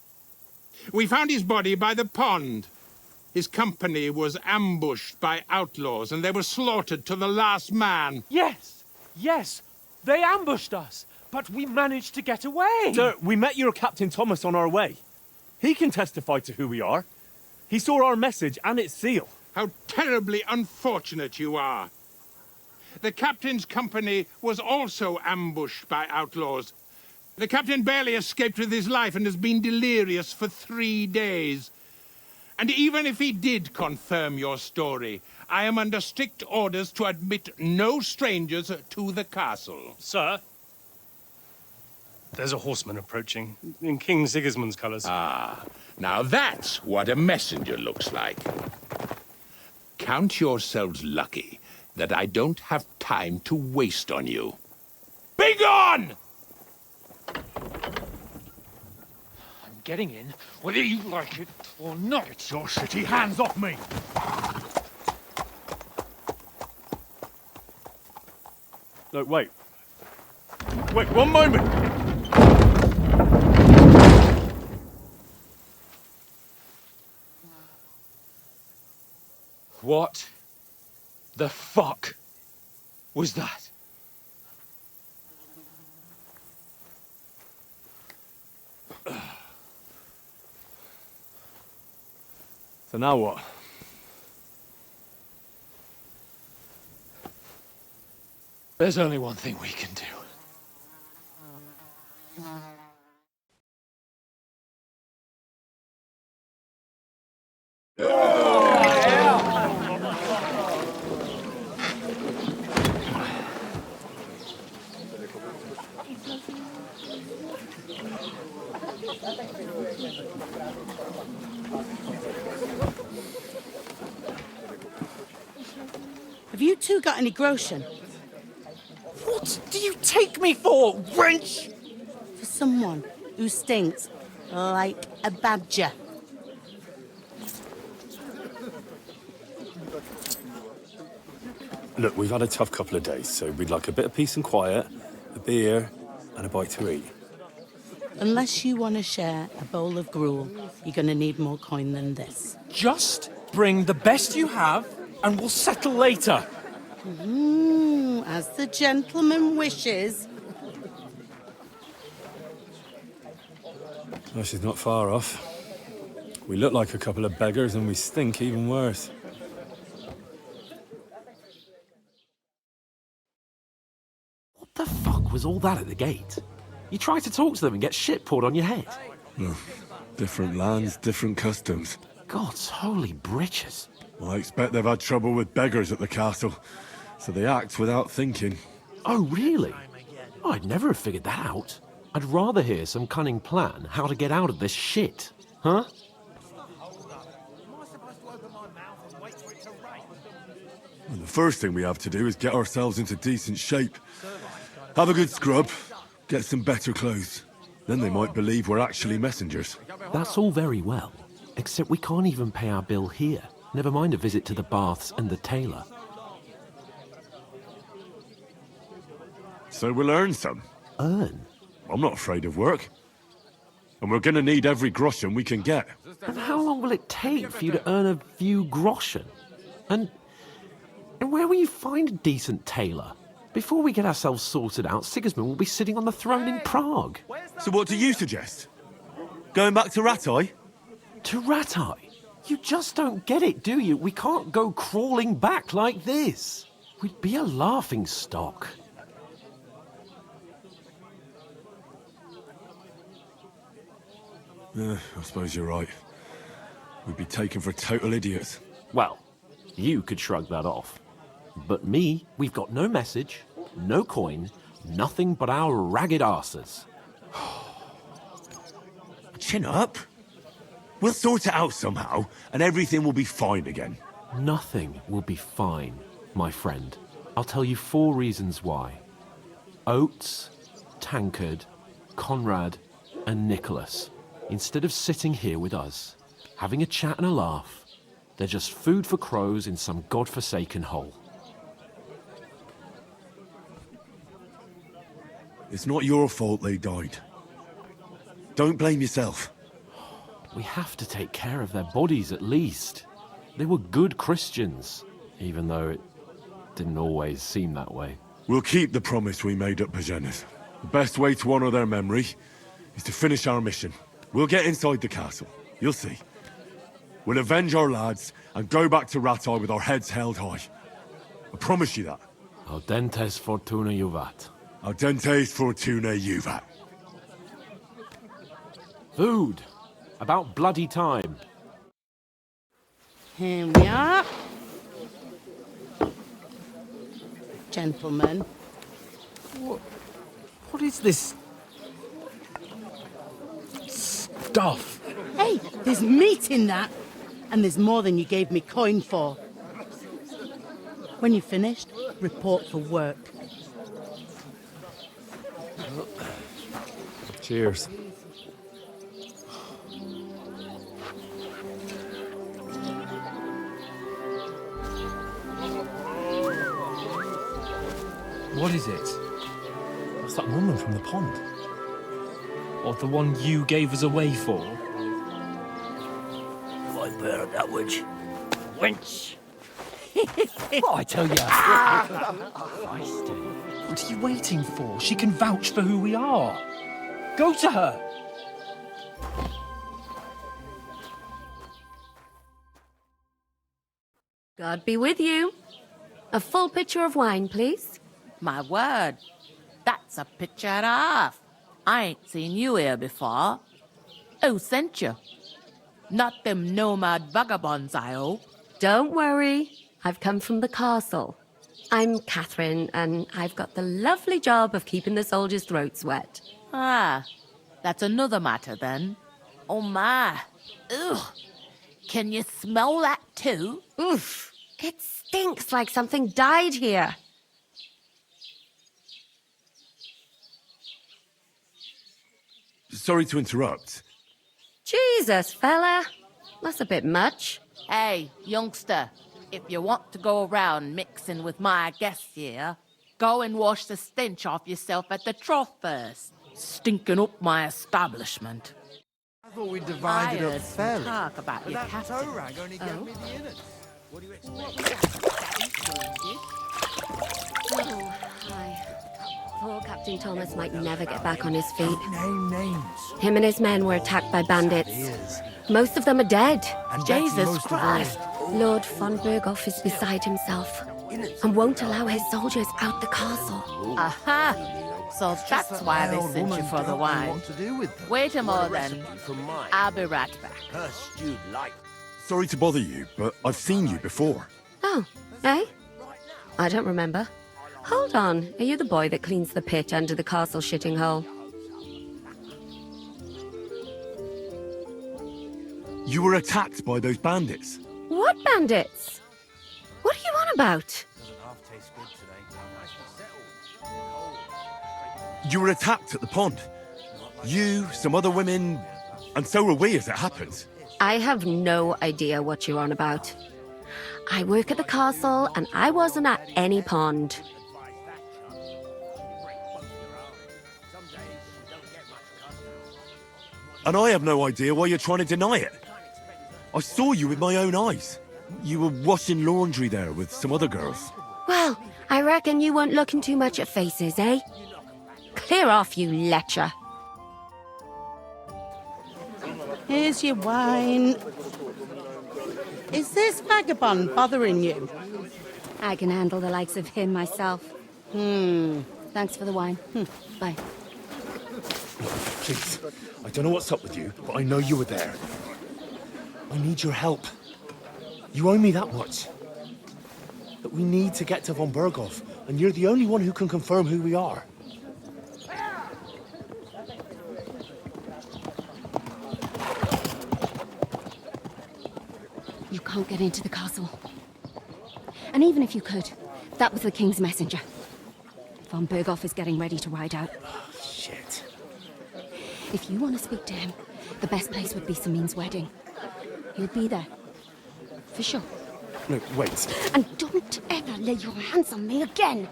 We found his body by the pond. His company was ambushed by outlaws, and they were slaughtered to the last man. Yes, yes, they ambushed us, but we managed to get away. Sir, we met your Captain Thomas on our way. He can testify to who we are. He saw our message and its seal. How terribly unfortunate you are. The captain's company was also ambushed by outlaws. The captain barely escaped with his life and has been delirious for 3 days. And even if he did confirm your story, I am under strict orders to admit no strangers to the castle. Sir, there's a horseman approaching, in King Sigismund's colours. Ah, now that's what a messenger looks like. Count yourselves lucky that I don't have time to waste on you. Be gone! I'm getting in, whether you like it or not. Your shitty hands off me! Look, wait. Wait, one moment! What the fuck was that? So now what? There's only one thing we can do. Have you two got any groschen? What do you take me for, wench? For someone who stinks like a badger. Look, we've had a tough couple of days, so we'd like a bit of peace and quiet, a beer, and a bite to eat. Unless you want to share a bowl of gruel, you're going to need more coin than this. Just bring the best you have, and we'll settle later. As the gentleman wishes. Well, she's not far off. We look like a couple of beggars, and we stink even worse. What the fuck was all that at the gate? You try to talk to them and get shit poured on your head. Different lands, different customs. God's holy britches. Well, I expect they've had trouble with beggars at the castle, so they act without thinking. Oh, really? Oh, I'd never have figured that out. I'd rather hear some cunning plan how to get out of this shit. Huh? Well, the first thing we have to do is get ourselves into decent shape. Have a good scrub, get some better clothes. Then they might believe we're actually messengers. That's all very well, except we can't even pay our bill here. Never mind a visit to the baths and the tailor. So we'll earn some. Earn? I'm not afraid of work. And we're gonna need every groschen we can get. And how long will it take for you to earn a few groschen? And where will you find a decent tailor? Before we get ourselves sorted out, Sigismund will be sitting on the throne in Prague. So what do you suggest? Going back to Ratai? To Ratai? You just don't get it, do you? We can't go crawling back like this. We'd be a laughing stock. I suppose you're right. We'd be taken for total idiots. Well, you could shrug that off. But me, we've got no message, no coin, nothing but our ragged arses. Chin up. We'll sort it out somehow, and everything will be fine again. Nothing will be fine, my friend. I'll tell you 4 reasons why. Oates, Tankard, Conrad, and Nicholas. Instead of sitting here with us, having a chat and a laugh, they're just food for crows in some godforsaken hole. It's not your fault they died. Don't blame yourself. We have to take care of their bodies at least. They were good Christians, even though it didn't always seem that way. We'll keep the promise we made at Bajena's. The best way to honor their memory is to finish our mission. We'll get inside the castle. You'll see. We'll avenge our lads and go back to Ratai with our heads held high. I promise you that. Audentes fortuna juvat. Audentes fortuna juvat. Food. About bloody time. Here we are. Gentlemen. What is this stuff? Hey, there's meat in that. And there's more than you gave me coin for. When you're finished, report for work. Cheers. What is it? What's that woman from the pond? Or the one you gave us away for? I bear that witch. Wench! What I tell you? What are you waiting for? She can vouch for who we are. Go to her. God be with you. A full pitcher of wine, please. My word, that's a picture and a half. I ain't seen you here before. Who sent you? Not them nomad vagabonds, I hope. Don't worry. I've come from the castle. I'm Catherine, and I've got the lovely job of keeping the soldiers' throats wet. Ah, that's another matter then. Oh my. Ugh. Can you smell that too? Oof. It stinks like something died here. Sorry to interrupt. Jesus, fella. That's a bit much. Hey, youngster, if you want to go around mixing with my guests here, go and wash the stench off yourself at the trough first. Stinking up my establishment. I thought we divided up fairly. Talk about your captain. Only gave me the innards. What do you Oh, hi. Poor Captain Thomas might never get back on his feet. Name names. Him and his men were attacked by bandits. Most of them are dead. And Jesus Christ! Lord von Berghoff is beside himself and won't allow his soldiers out the castle. Aha! So that's why they sent you for the wine. Wait a moment then. I'll be right back. Her stewed life. Sorry to bother you, but I've seen you before. Oh, eh? I don't remember. Hold on, are you the boy that cleans the pit under the castle shitting hole? You were attacked by those bandits. What bandits? What are you on about? You were attacked at the pond. You, some other women, and so were we as it happened. I have no idea what you're on about. I work at the castle and I wasn't at any pond. And I have no idea why you're trying to deny it. I saw you with my own eyes. You were washing laundry there with some other girls. Well, I reckon you weren't looking too much at faces, eh? Clear off, you lecher. Here's your wine. Is this vagabond bothering you? I can handle the likes of him myself. Thanks for the wine. Bye. Please, I don't know what's up with you, but I know you were there. I need your help. You owe me that much. But we need to get to von Berghoff, and you're the only one who can confirm who we are. You can't get into the castle. And even if you could, that was the King's messenger. Von Berghoff is getting ready to ride out. Shit. If you want to speak to him, the best place would be Samin's wedding. He'll be there. For sure. No, wait. And don't ever lay your hands on me again!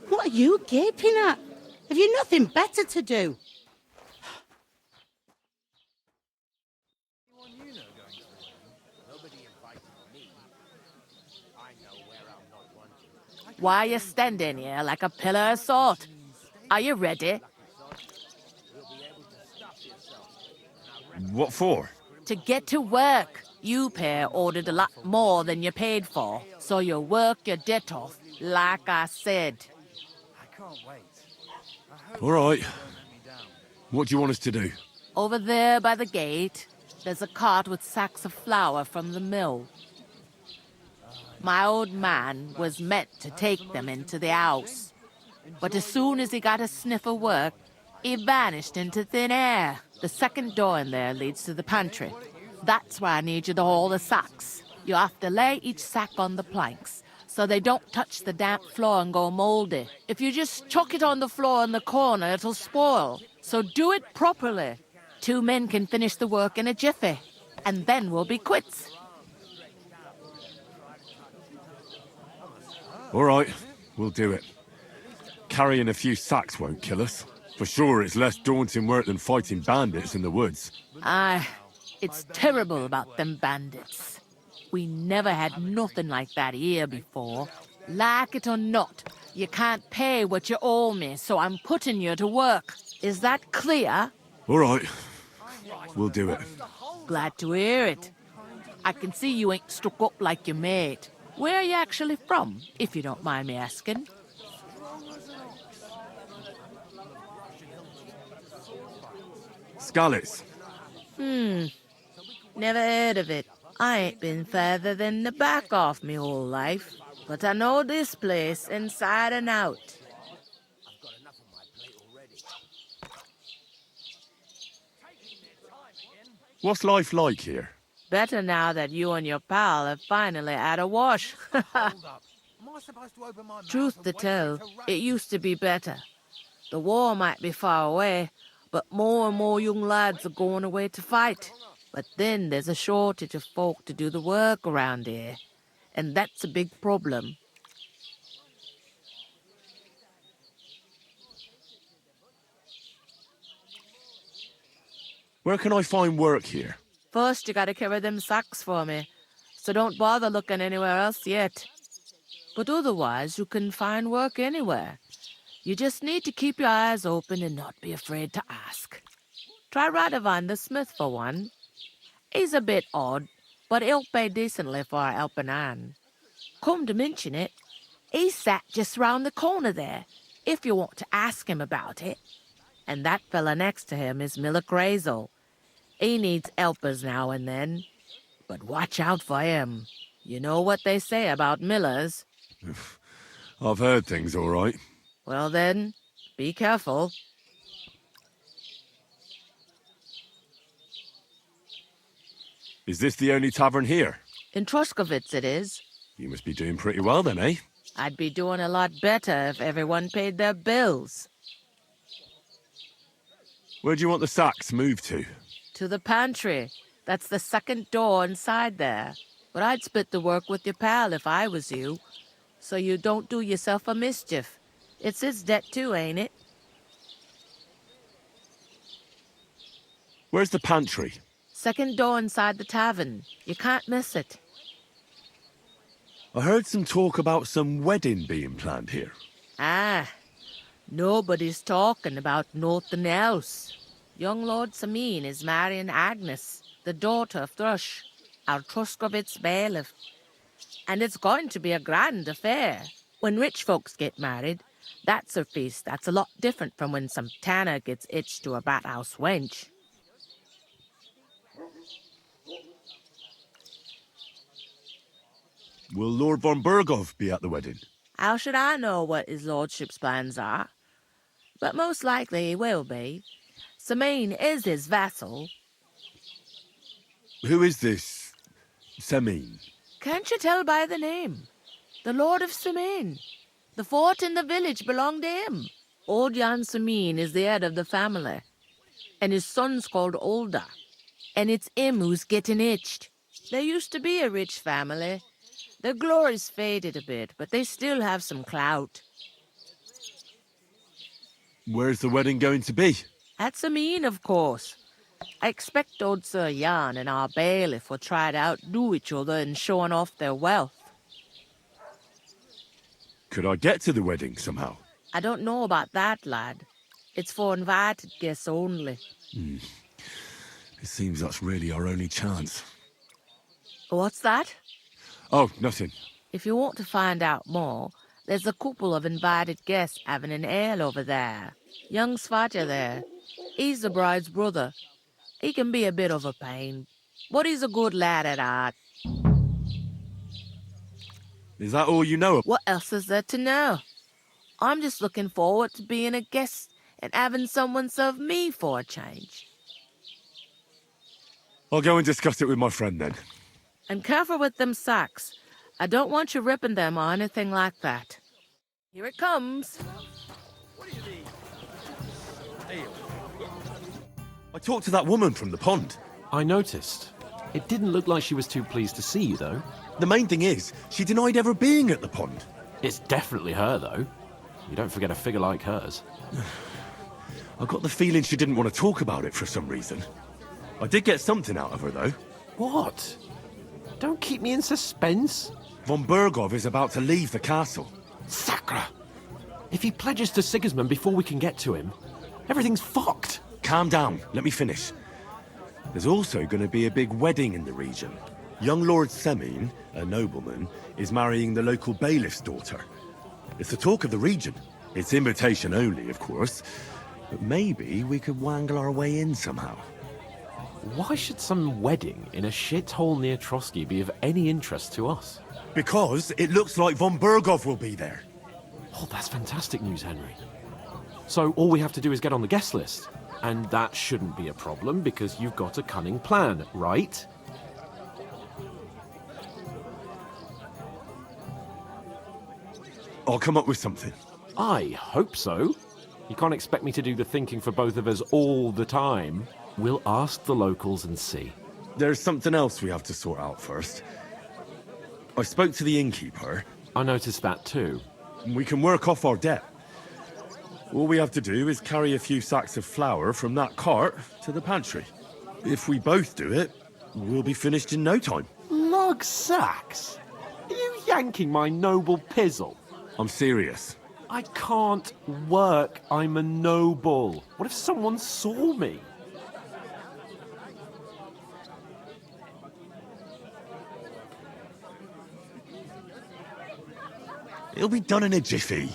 What are you gaping at? Have you nothing better to do? Why are you standing here like a pillar of salt? Are you ready? What for? To get to work. You pair ordered a lot more than you paid for, so you work your debt off, like I said. All right. What do you want us to do? Over there by the gate, there's a cart with sacks of flour from the mill. My old man was meant to take them into the house, but as soon as he got a sniff of work, he vanished into thin air. The second door in there leads to the pantry. That's why I need you to haul the sacks. You have to lay each sack on the planks, so they don't touch the damp floor and go moldy. If you just chuck it on the floor in the corner, it'll spoil. So do it properly. 2 men can finish the work in a jiffy, and then we'll be quits. All right, we'll do it. Carrying a few sacks won't kill us. For sure, it's less daunting work than fighting bandits in the woods. Aye, it's terrible about them bandits. We never had nothing like that here before. Like it or not, you can't pay what you owe me, so I'm putting you to work. Is that clear? All right, we'll do it. Glad to hear it. I can see you ain't stuck up like your mate. Where are you actually from, if you don't mind me asking? Skalitz. Never heard of it. I ain't been further than the back off me whole life, but I know this place inside and out. What's life like here? Better now that you and your pal have finally had a wash. Truth to tell, it used to be better. The war might be far away, but more and more young lads are going away to fight. But then there's a shortage of folk to do the work around here, and that's a big problem. Where can I find work here? First, you gotta carry them sacks for me, so don't bother looking anywhere else yet. But otherwise, you can find work anywhere. You just need to keep your eyes open and not be afraid to ask. Try Radovan the smith for one. He's a bit odd, but he'll pay decently for a helping hand. Come to mention it, he's sat just round the corner there, if you want to ask him about it. And that fella next to him is Miller Crazel. He needs helpers now and then, but watch out for him. You know what they say about Millers. I've heard things, all right. Well then, be careful. Is this the only tavern here? In Troskovitz it is. You must be doing pretty well then, eh? I'd be doing a lot better if everyone paid their bills. Where do you want the sacks moved to? To the pantry. That's the second door inside there. But I'd split the work with your pal if I was you, so you don't do yourself a mischief. It's his debt too, ain't it? Where's the pantry? Second door inside the tavern. You can't miss it. I heard some talk about some wedding being planned here. Ah, nobody's talking about nothing else. Young Lord Samin is marrying Agnes, the daughter of Thrush, our Truskovitz bailiff. And it's going to be a grand affair. When rich folks get married, that's a feast that's a lot different from when some tanner gets hitched to a bathouse wench. Will Lord von Berghoff be at the wedding? How should I know what his lordship's plans are? But most likely he will be. Samin is his vassal. Who is this Semin? Can't you tell by the name? The Lord of Samin. The fort and the village belong to him. Old Jan Samin is the head of the family, and his son's called Olda. And it's him who's getting itched. There used to be a rich family. Their glory's faded a bit, but they still have some clout. Where's the wedding going to be? At Samin, of course. I expect old Sir Jan and our bailiff will try to outdo each other in showing off their wealth. Could I get to the wedding somehow? I don't know about that, lad. It's for invited guests only. It seems that's really our only chance. What's that? Oh, nothing. If you want to find out more, there's a couple of invited guests having an ale over there. Young Svatja there. He's the bride's brother. He can be a bit of a pain, but he's a good lad at heart. Is that all you know? What else is there to know? I'm just looking forward to being a guest and having someone serve me for a change. I'll go and discuss it with my friend then. And careful with them sacks. I don't want you ripping them or anything like that. Here it comes. I talked to that woman from the pond. I noticed. It didn't look like she was too pleased to see you, though. The main thing is, she denied ever being at the pond. It's definitely her, though. You don't forget a figure like hers. I got the feeling she didn't want to talk about it for some reason. I did get something out of her, though. What? Don't keep me in suspense. Von Berghoff is about to leave the castle. Sacra! If he pledges to Sigismund before we can get to him, everything's fucked. Calm down, let me finish. There's also going to be a big wedding in the region. Young Lord Semin, a nobleman, is marrying the local bailiff's daughter. It's the talk of the region. It's invitation only, of course. But maybe we could wangle our way in somehow. Why should some wedding in a shithole near Trotsky be of any interest to us? Because it looks like von Berghoff will be there. Oh, that's fantastic news, Henry. So all we have to do is get on the guest list. And that shouldn't be a problem because you've got a cunning plan, right? I'll come up with something. I hope so. You can't expect me to do the thinking for both of us all the time. We'll ask the locals and see. There's something else we have to sort out first. I spoke to the innkeeper. I noticed that too. We can work off our debt. All we have to do is carry a few sacks of flour from that cart to the pantry. If we both do it, we'll be finished in no time. Lug sacks? Are you yanking my noble pizzle? I'm serious. I can't work. I'm a noble. What if someone saw me? It'll be done in a jiffy.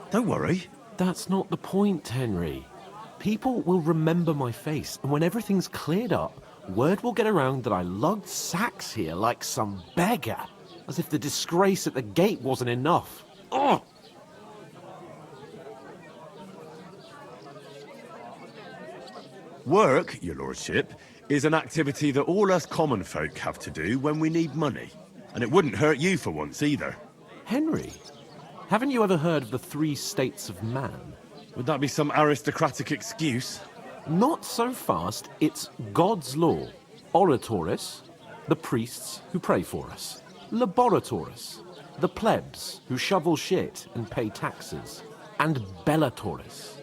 Don't worry. That's not the point, Henry. People will remember my face, and when everything's cleared up, word will get around that I lugged sacks here like some beggar. As if the disgrace at the gate wasn't enough. Ugh! Work, your lordship, is an activity that all us common folk have to do when we need money. And it wouldn't hurt you for once either. Henry, haven't you ever heard of the 3 states of man? Would that be some aristocratic excuse? Not so fast. It's God's law. Oratoris, the priests who pray for us. Laboratoris, the plebs who shovel shit and pay taxes. And Bellatoris,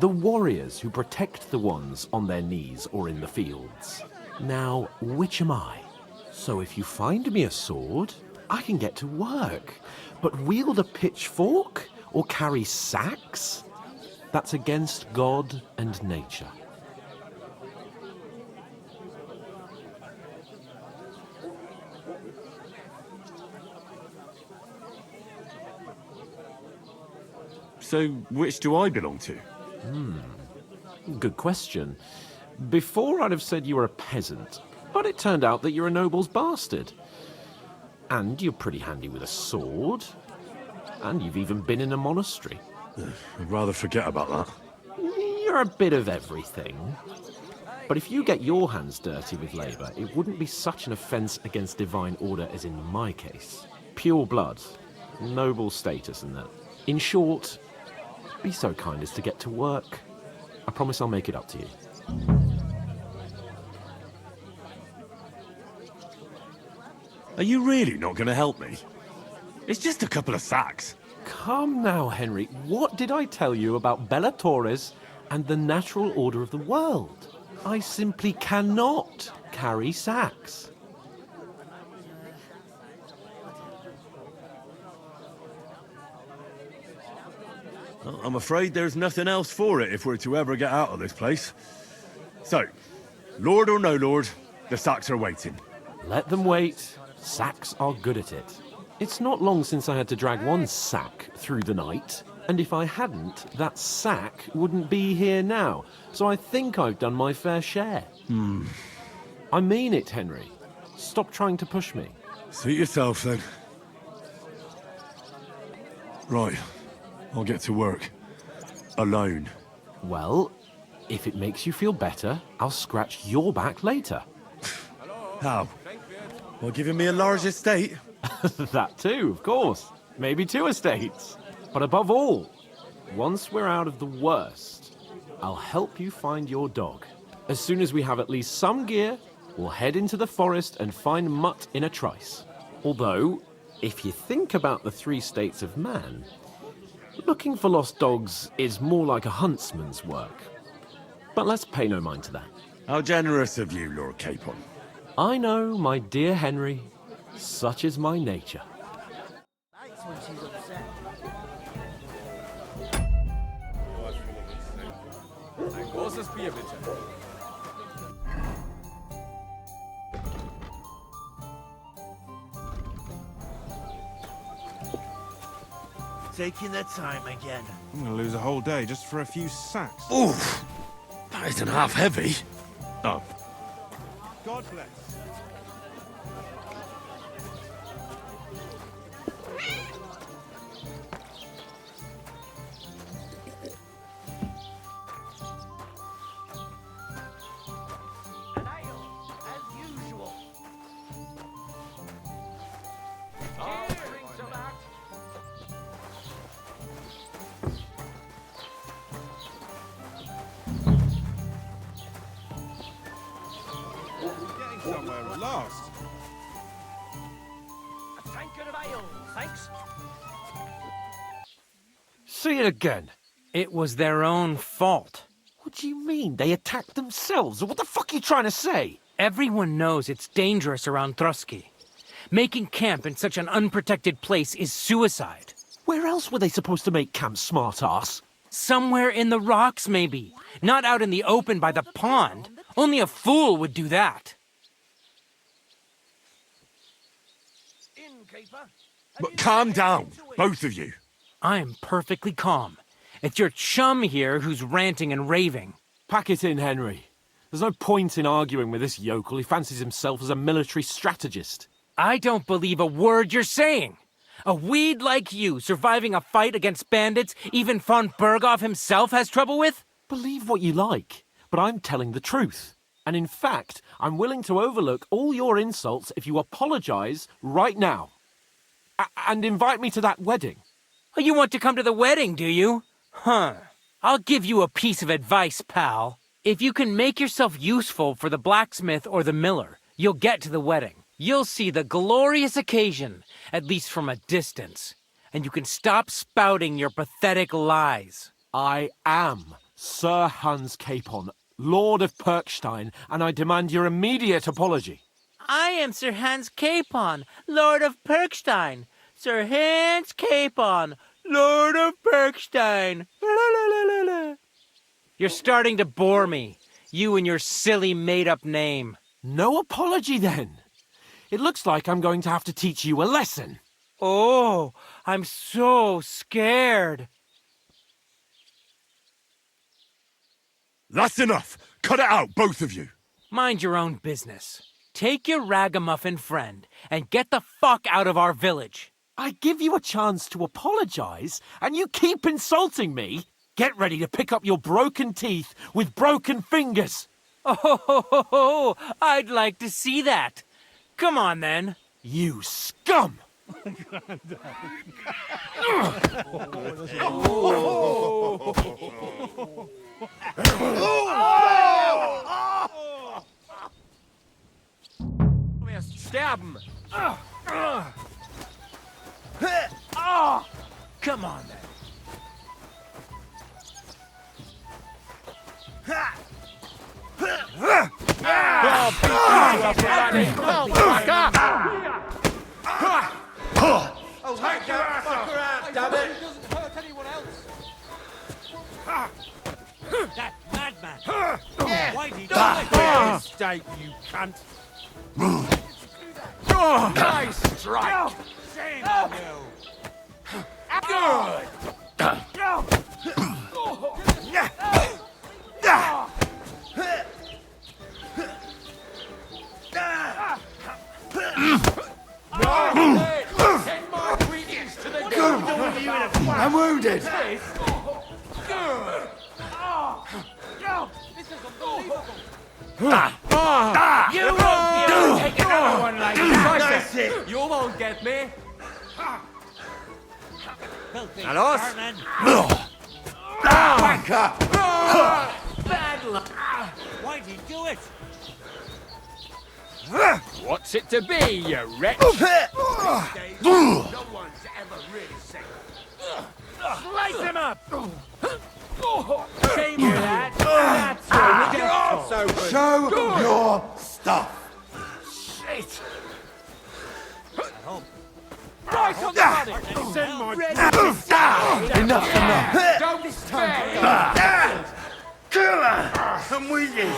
the warriors who protect the ones on their knees or in the fields. Now, which am I? So if you find me a sword, I can get to work. But wield a pitchfork or carry sacks? That's against God and nature. So, which do I belong to? Good question. Before I'd have said you were a peasant, but it turned out that you're a noble's bastard. And you're pretty handy with a sword. And you've even been in a monastery. I'd rather forget about that. You're a bit of everything. But if you get your hands dirty with labour, it wouldn't be such an offence against divine order as in my case. Pure blood, noble status and that. In short, be so kind as to get to work. I promise I'll make it up to you. Are you really not going to help me? It's just a couple of sacks. Come now, Henry. What did I tell you about Bellatoris and the natural order of the world? I simply cannot carry sacks. Well, I'm afraid there's nothing else for it if we're to ever get out of this place. So, lord or no lord, the sacks are waiting. Let them wait. Sacks are good at it. It's not long since I had to drag one sack through the night, and if I hadn't, that sack wouldn't be here now. So I think I've done my fair share. I mean it, Henry. Stop trying to push me. Suit yourself, then. Right. I'll get to work. Alone. Well, if it makes you feel better, I'll scratch your back later. How? By giving me a large estate? That too, of course. Maybe 2 estates. But above all, once we're out of the worst, I'll help you find your dog. As soon as we have at least some gear, we'll head into the forest and find Mutt in a trice. Although, if you think about the 3 states of man, looking for lost dogs is more like a huntsman's work. But let's pay no mind to that. How generous of you, Lord Capon. I know, my dear Henry. Such is my nature. Ein großes Bier, bitte. Taking their time again. I'm gonna lose a whole day just for a few sacks. Oof! That isn't half heavy. Oh. God bless. at last. A tankard of ale, thanks. See it again. It was their own fault. What do you mean? They attacked themselves? What the fuck are you trying to say? Everyone knows it's dangerous around Trotsky. Making camp in such an unprotected place is suicide. Where else were they supposed to make camp, smart-ass? Somewhere in the rocks, maybe. Not out in the open by the pond. Only a fool would do that. But calm down, both of you. I'm perfectly calm. It's your chum here who's ranting and raving. Pack it in, Henry. There's no point in arguing with this yokel. He fancies himself as a military strategist. I don't believe a word you're saying. A weed like you surviving a fight against bandits even von Berghoff himself has trouble with? Believe what you like, but I'm telling the truth. And in fact, I'm willing to overlook all your insults if you apologize right now. And invite me to that wedding. Oh, you want to come to the wedding, do you? Huh. I'll give you a piece of advice, pal. If you can make yourself useful for the blacksmith or the miller, you'll get to the wedding. You'll see the glorious occasion, at least from a distance. And you can stop spouting your pathetic lies. I am Sir Hans Capon, Lord of Perkstein, and I demand your immediate apology. I am Sir Hans Capon, Lord of Perkstein. Sir Hans Capon, Lord of Perkstein. You're starting to bore me. You and your silly made-up name. No apology, then. It looks like I'm going to have to teach you a lesson. Oh, I'm so scared. That's enough. Cut it out, both of you. Mind your own business. Take your ragamuffin friend and get the fuck out of our village. I give you a chance to apologize, and you keep insulting me. Get ready to pick up your broken teeth with broken fingers. Oh, I'd like to see that. Come on, then. You scum! Stab him. Come on, then. Take your fucker out, damn it! He doesn't hurt anyone else. That madman. Why'd he die? Mistake, you cunt. Nice strike. Shame on you. I'm wounded. This is unbelievable. You won't be able to take another one like that. That's it. You won't get me. Hello? Back up. Bad luck. Why'd he do it? What's it to be, you wretch? No one's ever really said. Slice him up. Shame you that. That's so good. Show your stuff. Shit. Right on the body. Send my Enough. Don't spare! Kill her! I'm with you.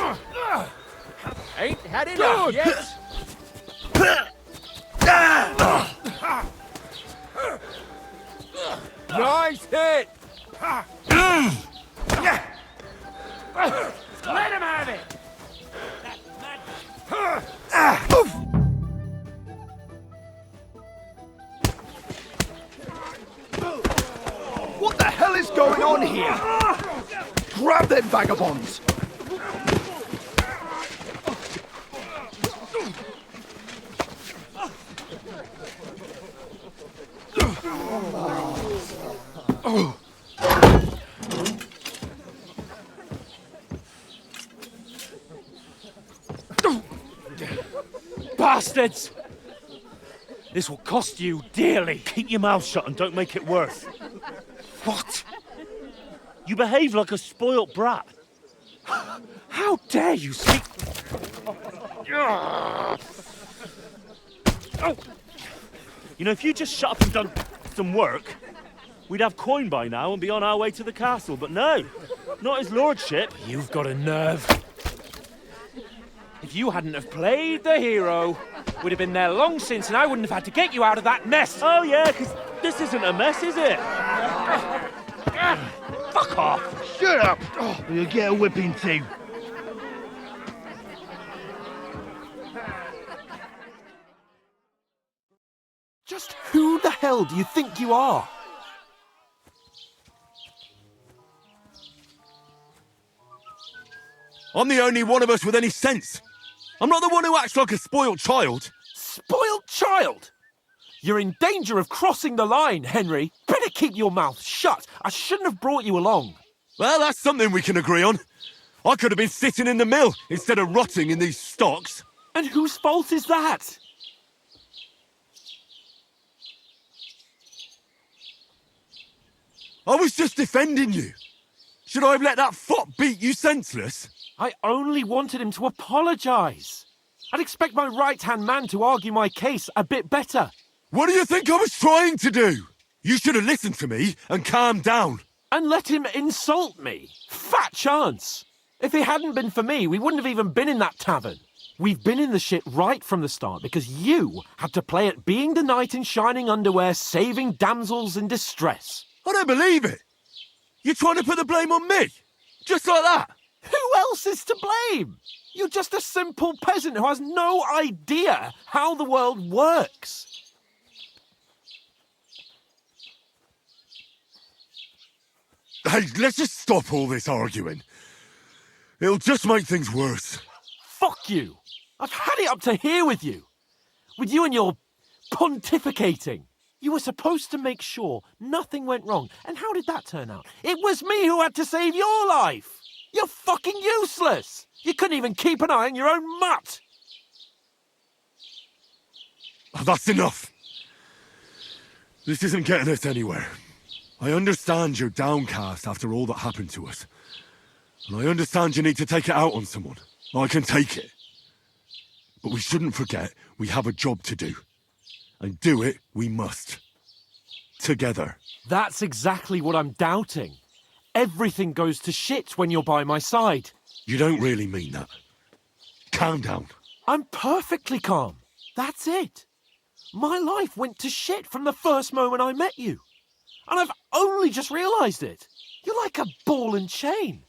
Ain't had enough yet? Nice hit! Let him have it. What the hell is going on here? Grab them vagabonds! bastards! This will cost you dearly. Keep your mouth shut and don't make it worse. What? You behave like a spoilt brat. How dare you speak... You know, if you just shut up and done some work, we'd have coin by now and be on our way to the castle. But no, not his lordship. You've got a nerve. If you hadn't have played the hero, we'd have been there long since and I wouldn't have had to get you out of that mess. Oh yeah, because this isn't a mess, is it? Fuck off. Shut up! Or you'll get a whipping too. Just who the hell do you think you are? I'm the only one of us with any sense. I'm not the one who acts like a spoiled child. Spoiled child? You're in danger of crossing the line, Henry. Better keep your mouth shut. I shouldn't have brought you along. Well, that's something we can agree on. I could have been sitting in the mill instead of rotting in these stocks. And whose fault is that? I was just defending you. Should I have let that fop beat you senseless? I only wanted him to apologise. I'd expect my right-hand man to argue my case a bit better. What do you think I was trying to do? You should have listened to me and calmed down. And let him insult me. Fat chance. If it hadn't been for me, we wouldn't have even been in that tavern. We've been in the shit right from the start because you had to play at being the knight in shining underwear, saving damsels in distress. I don't believe it. You're trying to put the blame on me? Just like that? Who else is to blame? You're just a simple peasant who has no idea how the world works. Hey, let's just stop all this arguing. It'll just make things worse. Fuck you. I've had it up to here with you. With you and your pontificating. You were supposed to make sure nothing went wrong. And how did that turn out? It was me who had to save your life. You're fucking useless. You couldn't even keep an eye on your own mutt. Oh, that's enough. This isn't getting us anywhere. I understand you're downcast after all that happened to us. And I understand you need to take it out on someone. I can take it. But we shouldn't forget we have a job to do. And do it we must. Together. That's exactly what I'm doubting. Everything goes to shit when you're by my side. You don't really mean that. Calm down. I'm perfectly calm. That's it. My life went to shit from the first moment I met you. And I've only just realised it. You're like a ball and chain.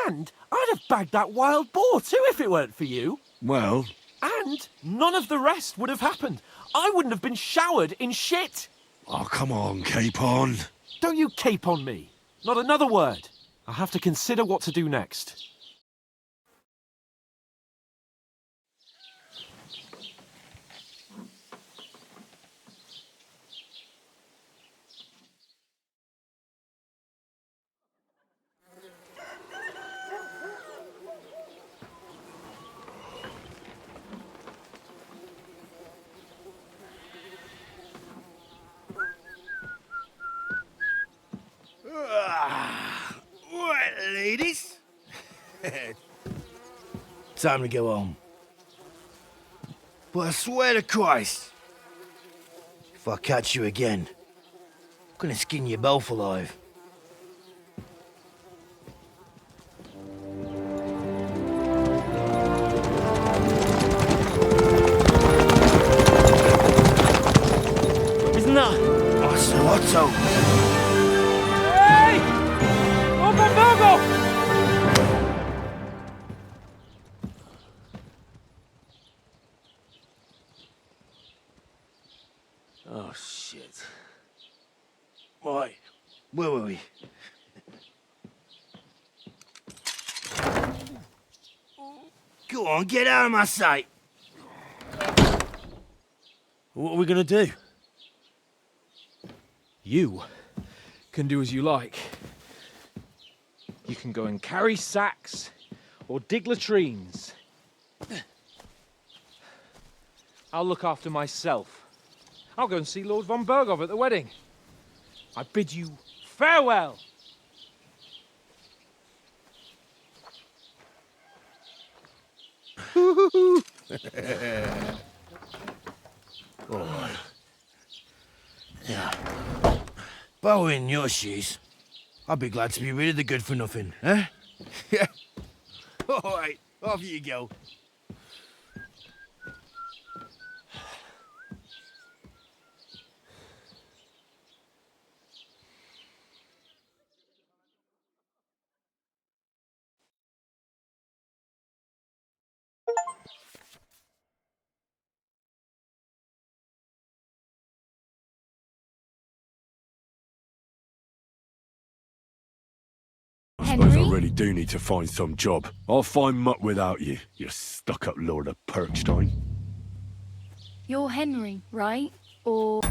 And I'd have bagged that wild boar too if it weren't for you. Well... And none of the rest would have happened. I wouldn't have been showered in shit. Oh, come on, Capon. Don't you cape on me. Not another word. I'll have to consider what to do next. Right, ladies. Time to go home. But I swear to Christ, if I catch you again, I'm gonna skin you both alive. Isn't that? Oh, so Otto. Hey! Open Virgo! Oh, shit. Right, where were we? Go on, get out of my sight. What are we gonna do? You can do as you like. You can go and carry sacks or dig latrines. I'll look after myself. I'll go and see Lord von Berghoff at the wedding. I bid you farewell. Oh. Yeah. If I were in your shoes, I'd be glad to be rid of the good for nothing, eh? Yeah. All right, off you go. I suppose I really do need to find some job. I'll find muck without you, you stuck-up Lord of Perkstein. You're Henry, right? Or